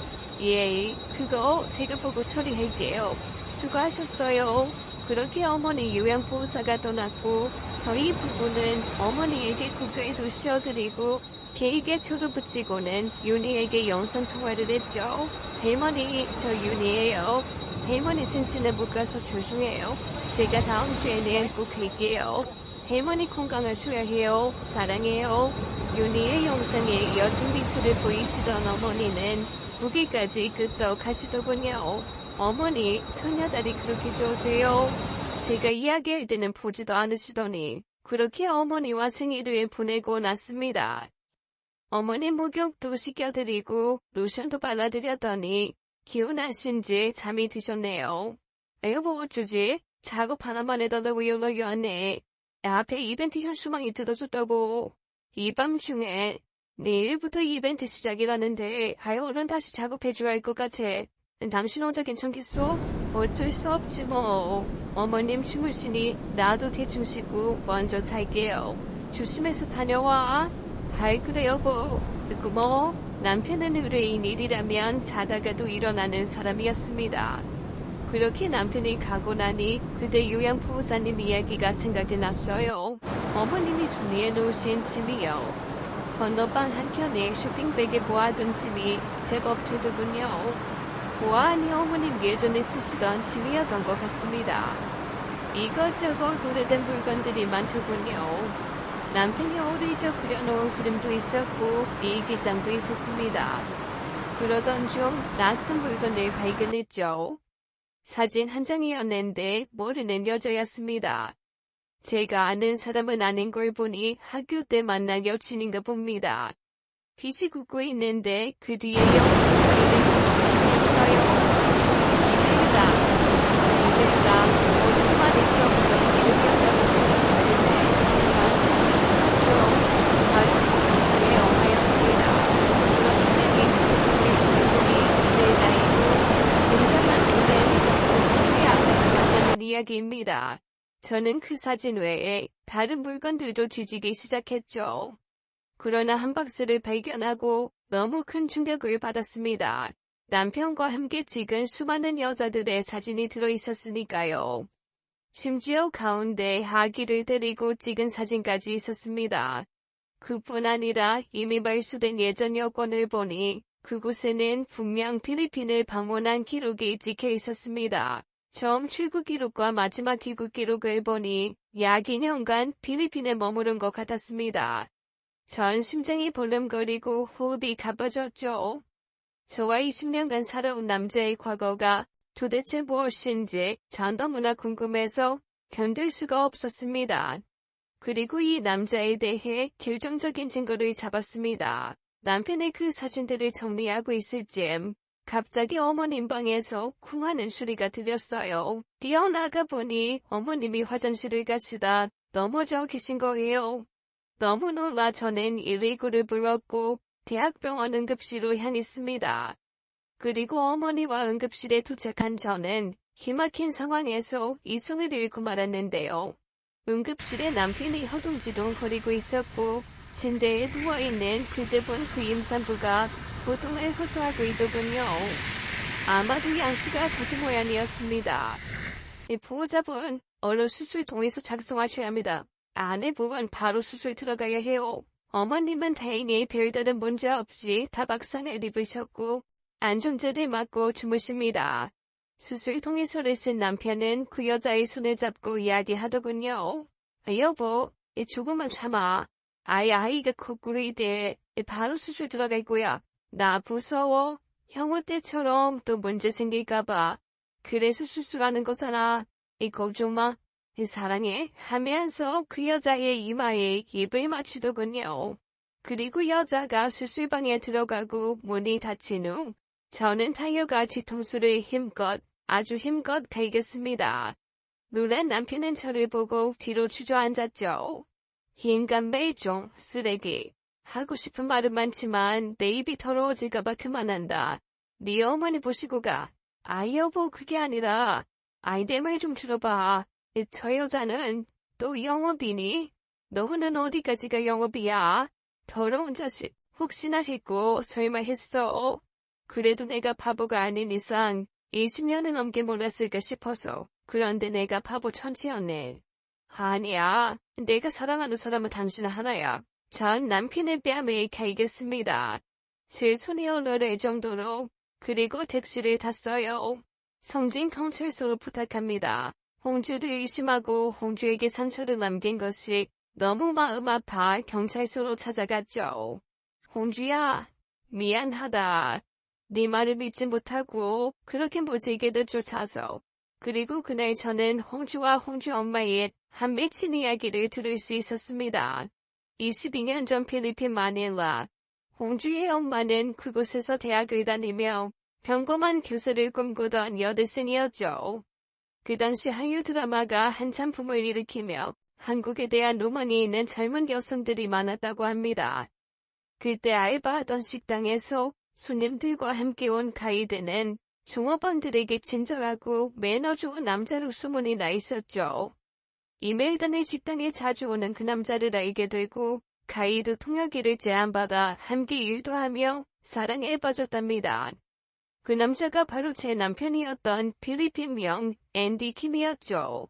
예, 그거 제가 보고 처리할게요. 수고하셨어요. 그렇게 어머니 요양보호사가 떠났고 저희 부부는 어머니에게 국가에도 쉬어드리고 케이크에 초를 붙이고는 윤희에게 영상통화를 했죠. 할머니, 저 윤희예요. 할머니 승신에 못 가서 죄송해요. 제가 다음 주에 내일 꼭 할게요. 할머니 건강하셔야 해요. 사랑해요. 윤희의 영상에 옅은 미소를 보이시던 어머니는 무기까지 끄떡하시더군요. 어머니, 소녀다리 그렇게 좋으세요? 제가 이야기할 때는 보지도 않으시더니 그렇게 어머니와 생일을 보내고 났습니다. 어머니 목욕도 시켜드리고 로션도 발라드렸더니 기운하신지 잠이 드셨네요. 뭐 어쩌지? 작업 하나만 해달라고 연락이 왔네. 앞에 이벤트 현수막이 뜯어졌다고. 이 밤중에 내일부터 이벤트 시작이라는데 얼른 다시 작업해줘야 할 것 같아. 당신 혼자 괜찮겠어? 어쩔 수 없지 뭐. 어머님 주무시니 나도 대충 쉬고 먼저 잘게요. 조심해서 다녀와. 그래 여보. 고마워. 남편은 의뢰인 일이라면 자다가도 일어나는 사람이었습니다. 그렇게 남편이 가고 나니 그대 요양보호사님 이야기가 생각이 났어요. 어머님이 정리해 놓으신 짐이요. 건너방 한켠에 쇼핑백에 모아둔 짐이 제법 되더군요. 보아하니 어머님 예전에 쓰시던 짐이었던 것 같습니다. 이것저것 오래된 물건들이 많더군요. 남편이 어릴 적 그려놓은 그림도 있었고 일기장도 있었습니다. 그러던 중 낯선 물건을 발견했죠. 사진 한 장이었는데 모르는 여자였습니다. 제가 아는 사람은 아닌 걸 보니 학교 때 만난 여친인가 봅니다. 빛이 굳고 있는데 그 뒤에 영원히 쌓이는 글씨가 있어요. 이별가 어디서 많이 들어보던 이름이었다고 생각했을 때 전신을 쳤죠. 바로 그의 엄마였습니다. 그런데 익스책 속의 주인공이 그의 나이고 진짜 그의 아빠를 만나는 이야기입니다. 저는 그 사진 외에 다른 물건들도 뒤지기 시작했죠. 그러나 한 박스를 발견하고 너무 큰 충격을 받았습니다. 남편과 함께 찍은 수많은 여자들의 사진이 들어있었으니까요. 심지어 가운데 아기를 데리고 찍은 사진까지 있었습니다. 그뿐 아니라 이미 말소된 예전 여권을 보니 그곳에는 분명 필리핀을 방문한 기록이 찍혀 있었습니다. 처음 출국 기록과 마지막 귀국 기록을 보니 약 2년간 필리핀에 머무른 것 같았습니다. 전 심장이 벌렁거리고 호흡이 가빠졌죠. 저와 20년간 살아온 남자의 과거가 도대체 무엇인지 전 너무나 궁금해서 견딜 수가 없었습니다. 그리고 이 남자에 대해 결정적인 증거를 잡았습니다. 남편의 그 사진들을 정리하고 있을 즈음 갑자기 어머님 방에서 쿵하는 소리가 들렸어요. 뛰어나가 보니 어머님이 화장실을 가시다 넘어져 계신 거예요. 너무 놀라 저는 119를 불렀고 대학병원 응급실로 향했습니다. 그리고 어머니와 응급실에 도착한 저는 기막힌 상황에서 이성을 잃고 말았는데요. 응급실에 남편이 허둥지둥거리고 있었고 침대에 누워있는 그대분 그 임산부가 고통을 호소하고 있더군요. 아마도 양수가 터진 모양이었습니다. 보호자분, 얼른 수술 동의서 작성하셔야 합니다. 아내분은 바로 수술 들어가야 해요. 어머님은 다행히 별다른 문제 없이 다박상을 입으셨고 안정제를 맞고 주무십니다. 수술 동의서를 쓴 남편은 그 여자의 손을 잡고 이야기하더군요. 여보, 조금만 참아. 아이가 거꾸로 이대 바로 수술 들어갈 거야. 나 무서워. 형우 때처럼 또 문제 생길까봐. 그래서 수술하는 거잖아. 걱정 마. 사랑해 하면서 그 여자의 이마에 입을 맞추더군요. 그리고 여자가 수술방에 들어가고 문이 닫힌 후 저는 타이어가 뒤통수를 아주 힘껏 갈겼습니다. 놀란 남편은 저를 보고 뒤로 주저앉았죠. 인간 매종, 쓰레기. 하고 싶은 말은 많지만 내 입이 더러워질까봐 그만한다. 네 어머니 보시고 가. 여보 그게 아니라 내 말 좀 들어봐. 저 여자는 또 영업이니? 너는 어디까지가 영업이야? 더러운 자식. 혹시나 했고 설마 했어. 그래도 내가 바보가 아닌 이상 20년은 넘게 몰랐을까 싶어서. 그런데 내가 바보 천치였네. 아니야. 내가 사랑하는 사람은 당신 하나야. 전 남편의 뺨에 갈겼습니다. 제 손이 얼얼할 정도로. 그리고 택시를 탔어요. 성진 경찰서로 부탁합니다. 홍주를 의심하고 홍주에게 상처를 남긴 것이 너무 마음 아파 경찰서로 찾아갔죠. 홍주야, 미안하다. 네 말을 믿지 못하고 그렇게 무지개를 쫓아서. 그리고 그날 저는 홍주와 홍주 엄마의 한 맺힌 이야기를 들을 수 있었습니다. 22년 전 필리핀 마닐라. 홍주의 엄마는 그곳에서 대학을 다니며 평범한 교사를 꿈꾸던 여대생이었죠. 그 당시 한류 드라마가 한참 붐을 일으키며 한국에 대한 로망이 있는 젊은 여성들이 많았다고 합니다. 그때 알바하던 식당에서 손님들과 함께 온 가이드는 종업원들에게 친절하고 매너 좋은 남자로 소문이 나 있었죠. 이멜단의 식당에 자주 오는 그 남자를 알게 되고 가이드 통역기를 제안받아 함께 일도 하며 사랑에 빠졌답니다. 그 남자가 바로 제 남편이었던 필리핀명 앤디 킴이었죠.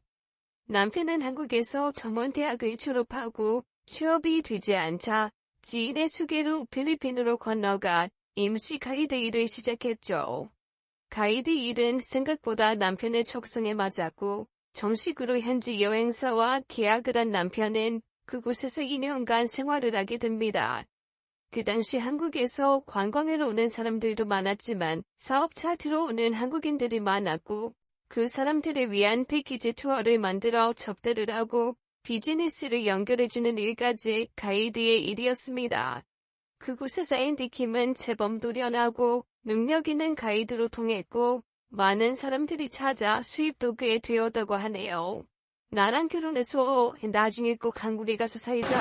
남편은 한국에서 전문대학을 졸업하고 취업이 되지 않자 지인의 소개로 필리핀으로 건너가 임시 가이드 일을 시작했죠. 가이드 일은 생각보다 남편의 척성에 맞았고 정식으로 현지 여행사와 계약을 한 남편은 그곳에서 2년간 생활을 하게 됩니다. 그 당시 한국에서 관광을 오는 사람들도 많았지만 사업차 들어오는 한국인들이 많았고 그 사람들을 위한 패키지 투어를 만들어 접대를 하고 비즈니스를 연결해주는 일까지 가이드의 일이었습니다. 그곳에서 앤디 킴은 제법 노련하고 능력 있는 가이드로 통했고 많은 사람들이 찾아 수입도 꽤 되었다고 하네요. 나랑 결혼해서 나중에 꼭 한국에 가서 살자.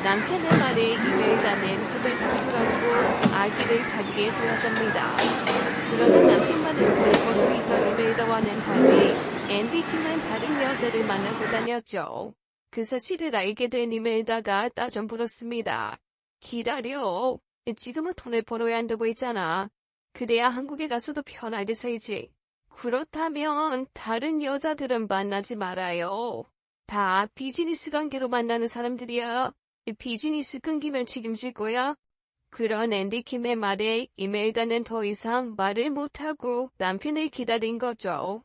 남편의 말에 이메일단은 흡을 부풀었고 아기를 갖게 되었답니다. 그러는 남편만을 보내고 있던 이메일다와는 달리 앤디 킴은 다른 여자를 만나고 다녔죠. 그 사실을 알게 된 이메일다가 따져 물었습니다. 기다려. 지금은 돈을 벌어야 한다고 했잖아. 그래야 한국에 가서도 편하게 살지. 그렇다면 다른 여자들은 만나지 말아요. 다 비즈니스 관계로 만나는 사람들이야. 비즈니스 끊기면 책임질 거야? 그런 앤디 킴의 말에 이멜다는 더 이상 말을 못하고 남편을 기다린 거죠.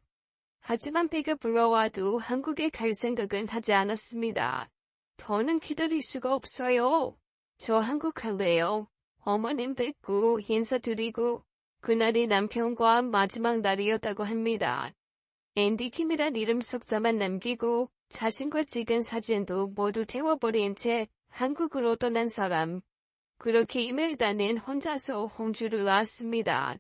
하지만 배가 불러와도 한국에 갈 생각은 하지 않았습니다. 더는 기다릴 수가 없어요. 저 한국 갈래요. 어머님 뵙고 인사드리고 그날이 남편과 마지막 날이었다고 합니다. 앤디 킴이란 이름 석자만 남기고 자신과 찍은 사진도 모두 태워버린 채 한국으로 떠난 사람. 그렇게 이멜다는 혼자서 홍주를 왔습니다.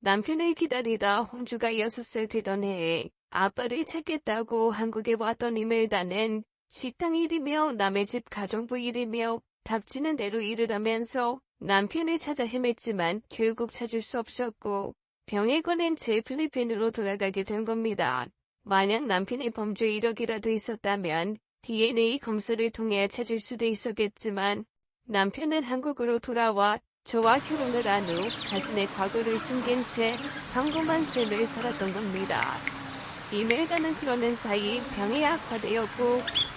남편을 기다리다 홍주가 6살 되던 해에 아빠를 찾겠다고 한국에 왔던 이멜다는 식당 일이며 남의 집 가정부 일이며 닥치는 대로 일을 하면서 남편을 찾아 헤맸지만 결국 찾을 수 없었고 병에 걸린 채 필리핀으로 돌아가게 된 겁니다. 만약 남편의 범죄 이력이라도 있었다면 DNA 검사를 통해 찾을 수도 있었겠지만 남편은 한국으로 돌아와 저와 결혼을 한 후 자신의 과거를 숨긴 채 평범한 삶을 살았던 겁니다. 이멜다는 그러는 사이 병이 악화되었고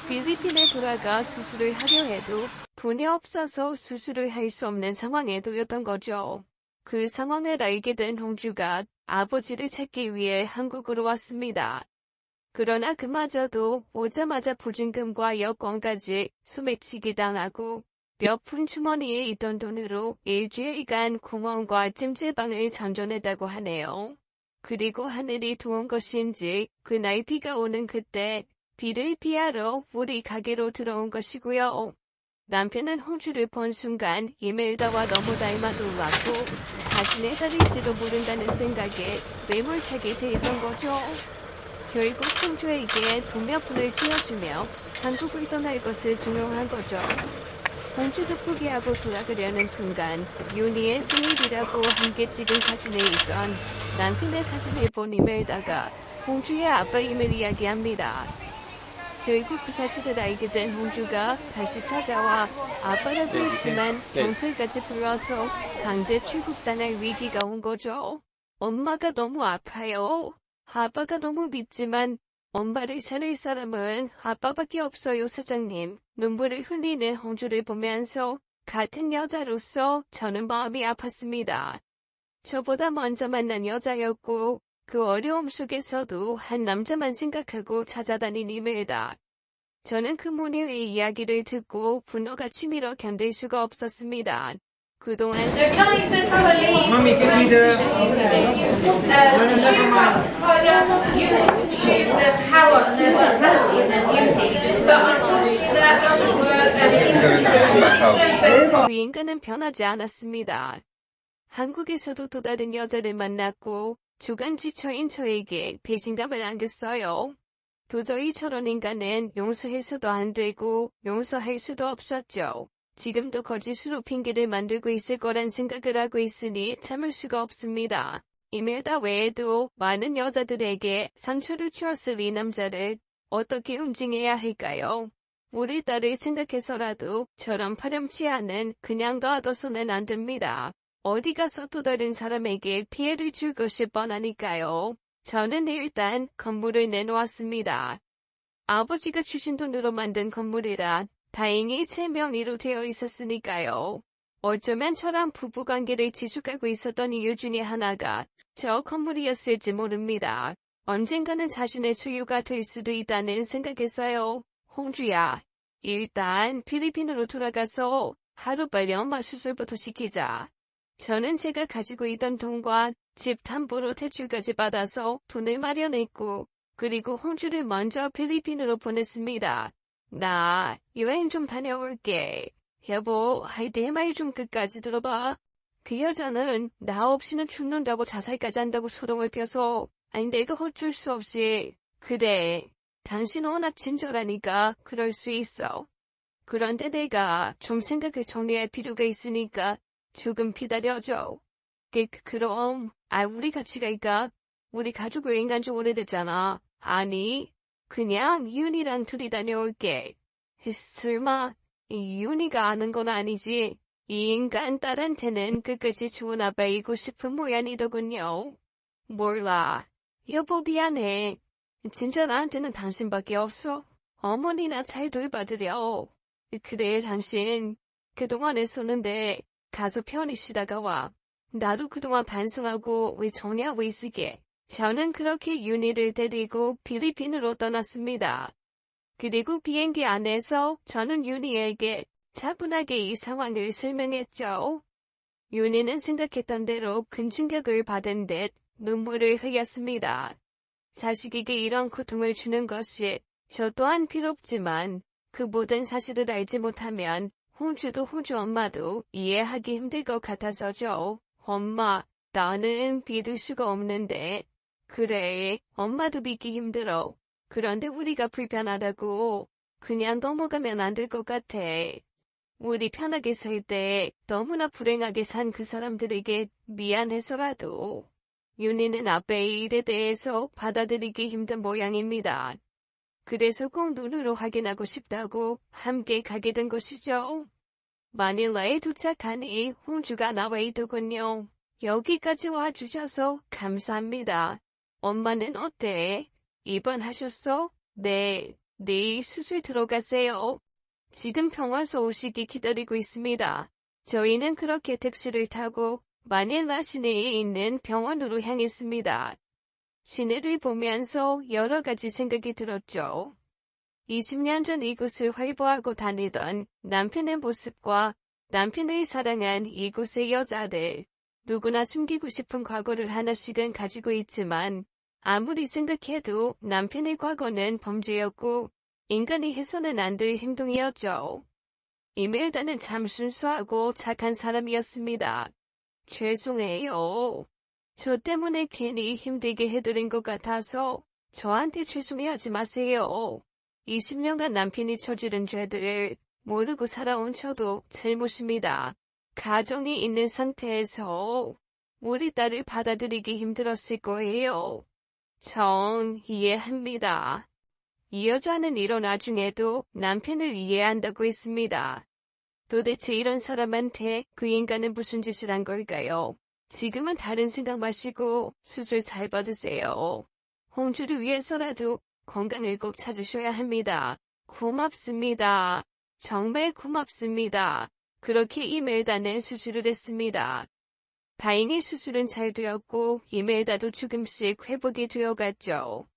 필리핀에 돌아가 수술을 하려 해도 돈이 없어서 수술을 할 수 없는 상황에 놓였던 거죠. 그 상황을 알게 된 홍주가 아버지를 찾기 위해 한국으로 왔습니다. 그러나 그마저도 오자마자 보증금과 여권까지 소매치기 당하고 몇 푼 주머니에 있던 돈으로 일주일간 공원과 찜질방을 장전했다고 하네요. 그리고 하늘이 도운 것인지 그날 비가 오는 그때 비를 피하러 우리 가게로 들어온 것이고요. 남편은 홍주를 본 순간 이멜다와 너무 닮아 놀랐고 자신의 딸일지도 모른다는 생각에 매몰차게 대했던 거죠. 결국 홍주에게 돈 몇 푼을 쥐어주며 한국을 떠날 것을 종용한 거죠. 홍주도 포기하고 돌아가려는 순간 윤희의 생일이라고 함께 찍은 사진에 있던 남편의 사진을 본 이멜다가 홍주의 아빠임을 이야기합니다. 결국 그 사실을 알게 된 홍주가 다시 찾아와 아빠라고 했지만 경찰까지 불러서 강제 출국당할 위기가 온 거죠. 엄마가 너무 아파요. 아빠가 너무 믿지만 엄마를 살릴 사람은 아빠밖에 없어요, 사장님. 눈물을 흘리는 홍주를 보면서 같은 여자로서 저는 마음이 아팠습니다. 저보다 먼저 만난 여자였고 그 어려움 속에서도 한 남자만 생각하고 찾아다닌 이멜다. 저는 그 모녀의 이야기를 듣고 분노가 치밀어 견딜 수가 없었습니다. 그동안 Mami, give me the 그 인간은 변하지 않았습니다. 한국에서도 또 다른 여자를 만났고 주간 지처인 저에게 배신감을 안겼어요. 도저히 저런 인간은 용서해서도 안 되고 용서할 수도 없었죠. 지금도 거짓으로 핑계를 만들고 있을 거란 생각을 하고 있으니 참을 수가 없습니다. 이멜다 외에도 많은 여자들에게 상처를 주었을 이 남자를 어떻게 응징해야 할까요? 우리 딸을 생각해서라도 저런 파렴치 않은 그냥 놔둬서는 안 됩니다. 어디 가서 또 다른 사람에게 피해를 줄 것이 뻔하니까요. 저는 일단 건물을 내놓았습니다. 아버지가 주신 돈으로 만든 건물이라 다행히 제 명의로 되어 있었으니까요. 어쩌면 저랑 부부관계를 지속하고 있었던 이유 중에 하나가 저 건물이었을지 모릅니다. 언젠가는 자신의 소유가 될 수도 있다는 생각했어요. 홍주야, 일단 필리핀으로 돌아가서 하루빨리 엄마 수술부터 시키자. 저는 제가 가지고 있던 돈과 집 담보로 대출까지 받아서 돈을 마련했고 그리고 홍주를 먼저 필리핀으로 보냈습니다. 나 여행 좀 다녀올게. 여보, 할 때 말 좀 끝까지 들어봐. 그 여자는 나 없이는 죽는다고 자살까지 한다고 소동을 펴서 아니 내가 어쩔 수 없이 그래. 당신 워낙 친절하니까 그럴 수 있어. 그런데 내가 좀 생각을 정리할 필요가 있으니까 조금 기다려줘. 그럼 우리 같이 갈까? 우리 가족 여행 간 지 오래됐잖아. 아니, 그냥 윤이랑 둘이 다녀올게. 설마 이 윤이가 아는 건 아니지? 이 인간 딸한테는 끝까지 좋은 아빠이고 싶은 모양이더군요. 몰라. 여보 미안해. 진짜 나한테는 당신밖에 없어. 어머니나 잘 돌봐드려. 그래 당신 그동안 애썼는데 가서 편히 쉬다가 와. 나도 그동안 반성하고 정리하고 있을게. 저는 그렇게 윤희를 데리고 필리핀으로 떠났습니다. 그리고 비행기 안에서 저는 윤희에게 차분하게 이 상황을 설명했죠. 윤희는 생각했던 대로 큰 충격을 받은 듯 눈물을 흘렸습니다. 자식에게 이런 고통을 주는 것이 저 또한 필요없지만 그 모든 사실을 알지 못하면 홍주도 홍주 엄마도 이해하기 힘들 것 같아서죠. 엄마, 나는 믿을 수가 없는데. 그래, 엄마도 믿기 힘들어. 그런데 우리가 불편하다고 그냥 넘어가면 안 될 것 같아. 우리 편하게 살 때 너무나 불행하게 산 그 사람들에게 미안해서라도 윤희는 아빠의 일에 대해서 받아들이기 힘든 모양입니다. 그래서 꼭 눈으로 확인하고 싶다고 함께 가게 된 것이죠. 마닐라에 도착하니 홍주가 나와 있더군요. 여기까지 와주셔서 감사합니다. 엄마는 어때? 입원하셨어? 네, 내일 수술 들어가세요. 지금 병원서 오시기 기다리고 있습니다. 저희는 그렇게 택시를 타고 마닐라 시내에 있는 병원으로 향했습니다. 시내를 보면서 여러 가지 생각이 들었죠. 20년 전 이곳을 활보하고 다니던 남편의 모습과 남편의 사랑한 이곳의 여자들. 누구나 숨기고 싶은 과거를 하나씩은 가지고 있지만 아무리 생각해도 남편의 과거는 범죄였고 인간이 해서는 안 될 행동이었죠. 이멜다는 참 순수하고 착한 사람이었습니다. 죄송해요. 저 때문에 괜히 힘들게 해드린 것 같아서 저한테 죄송해하지 마세요. 20년간 남편이 저지른 죄들을 모르고 살아온 저도 잘못입니다. 가정이 있는 상태에서 우리 딸을 받아들이기 힘들었을 거예요. 전 이해합니다. 이 여자는 일어나 중에도 남편을 이해한다고 했습니다. 도대체 이런 사람한테 그 인간은 무슨 짓을 한 걸까요? 지금은 다른 생각 마시고 수술 잘 받으세요. 홍주를 위해서라도 건강을 꼭 찾으셔야 합니다. 고맙습니다. 정말 고맙습니다. 그렇게 이멜다는 수술을 했습니다. 다행히 수술은 잘 되었고 이멜다도 조금씩 회복이 되어갔죠.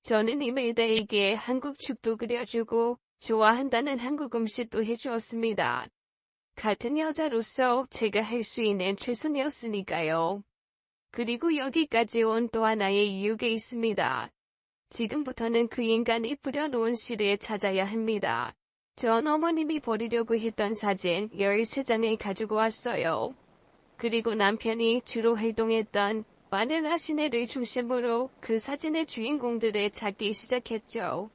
저는 이멜다에게 한국 죽도 끓여주고 좋아한다는 한국 음식도 해주었습니다. 같은 여자로서 제가 할 수 있는 최선이었으니까요. 그리고 여기까지 온 또 하나의 이유가 있습니다. 지금부터는 그 인간이 뿌려놓은 실을 찾아야 합니다. 전 어머님이 버리려고 했던 사진 13장을 가지고 왔어요. 그리고 남편이 주로 활동했던 마닐라 시내를 중심으로 그 사진의 주인공들을 찾기 시작했죠.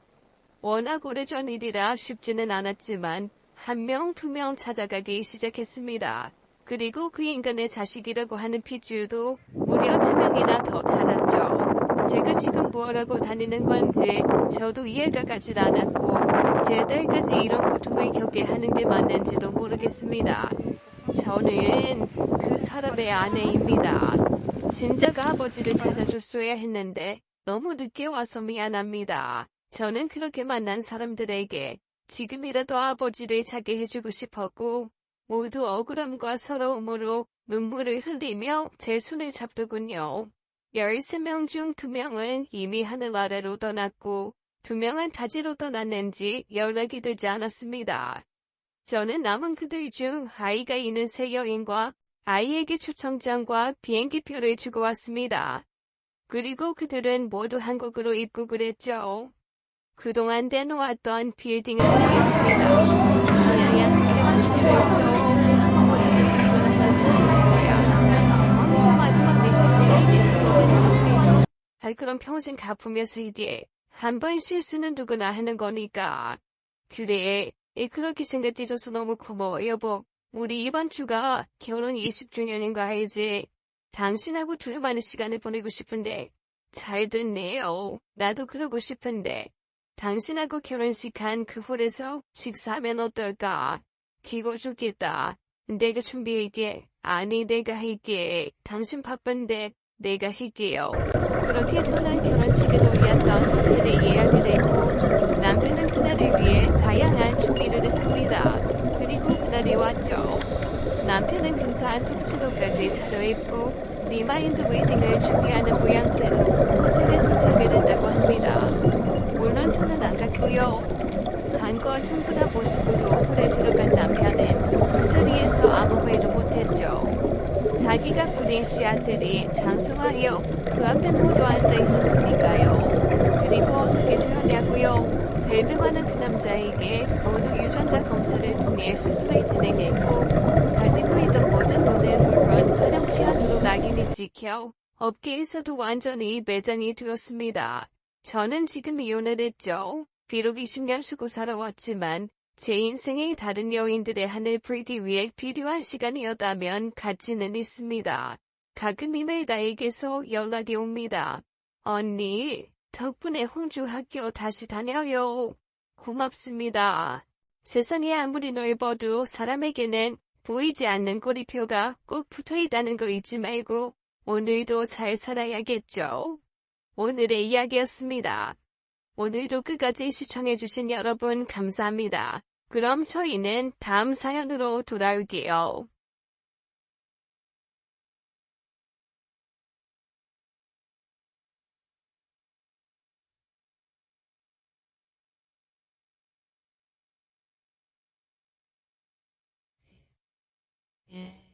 워낙 오래전 일이라 쉽지는 않았지만 한 명, 두 명 찾아가기 시작했습니다. 그리고 그 인간의 자식이라고 하는 피주도 무려 3명이나 더 찾았죠. 제가 지금 뭐라고 다니는 건지 저도 이해가 가질 않았고 제 딸까지 이런 고통을 겪게 하는 게 맞는지도 모르겠습니다. 저는 그 사람의 아내입니다. 진작 아버지를 찾아줬어야 했는데 너무 늦게 와서 미안합니다. 저는 그렇게 만난 사람들에게 지금이라도 아버지를 찾게 해주고 싶었고 모두 억울함과 서러움으로 눈물을 흘리며 제 손을 잡더군요. 13명 중 2명은 이미 하늘 아래로 떠났고 2명은 타지로 떠났는지 연락이 되지 않았습니다. 저는 남은 그들 중 아이가 있는 새 여인과 아이에게 초청장과 비행기표를 주고 왔습니다. 그리고 그들은 모두 한국으로 입국을 했죠. 그동안 떼놓았던 빌딩을 향했습니다. 그냥 그래만 치료했어. 어제는 이거나 하는 것일 거야. 처음이자 마지막 내 실수에 한번은 차이죠. 그럼 평생 갚으면서 이제 한 번 실수는 누구나 하는 거니까. 그래. 그렇게 생각해줘서 너무 고마워 여보. 우리 이번 주가 결혼 20주년인 거 알지? 당신하고 둘만의 시간을 보내고 싶은데. 잘 듣네요. 나도 그러고 싶은데. 당신하고 결혼식 한 그 홀에서 식사하면 어떨까? 기고 죽겠다. 내가 준비할게. 아니 내가 할게. 당신 바쁜데 내가 할게요. 그렇게 저는 결혼식을 올렸던 호텔에 예약을 했고 남편은 그날을 위해 다양한 준비를 했습니다. 그리고 그날이 왔죠. 남편은 근사한 톡시도까지 차려입고 리마인드 웨딩을 준비하는 모양새로 호텔에 도착을 했다고 합니다. 물론 저는 안 갔고요. 한껏 흥분한 모습으로 홀에 들어간 남편은 그 자리에서 아무 말도 못했죠. 자기가 꾸린 씨앗들이 장수하여 그 앞에 모두 앉아 있었으니까요. 그리고 어떻게 되었냐고요? 별명하는 그 남자에게 모두 유전자 검사를 통해 수술을 진행했고 가지고 있던 모든 돈을 물건 파렴치 않으로 낙인이 찍혀 업계에서도 완전히 매장이 되었습니다. 저는 지금 이혼을 했죠. 비록 20년 수고 살아왔지만 제 인생의 다른 여인들의 한을 풀기 위해 필요한 시간이었다면 같이는 있습니다. 가끔 이메일 나에게서 연락이 옵니다. 언니, 덕분에 홍주 학교 다시 다녀요. 고맙습니다. 세상이 아무리 넓어도 사람에게는 보이지 않는 꼬리표가 꼭 붙어있다는 거 잊지 말고 오늘도 잘 살아야겠죠. 오늘의 이야기였습니다. 오늘도 끝까지 시청해주신 여러분 감사합니다. 그럼 저희는 다음 사연으로 돌아올게요. 예.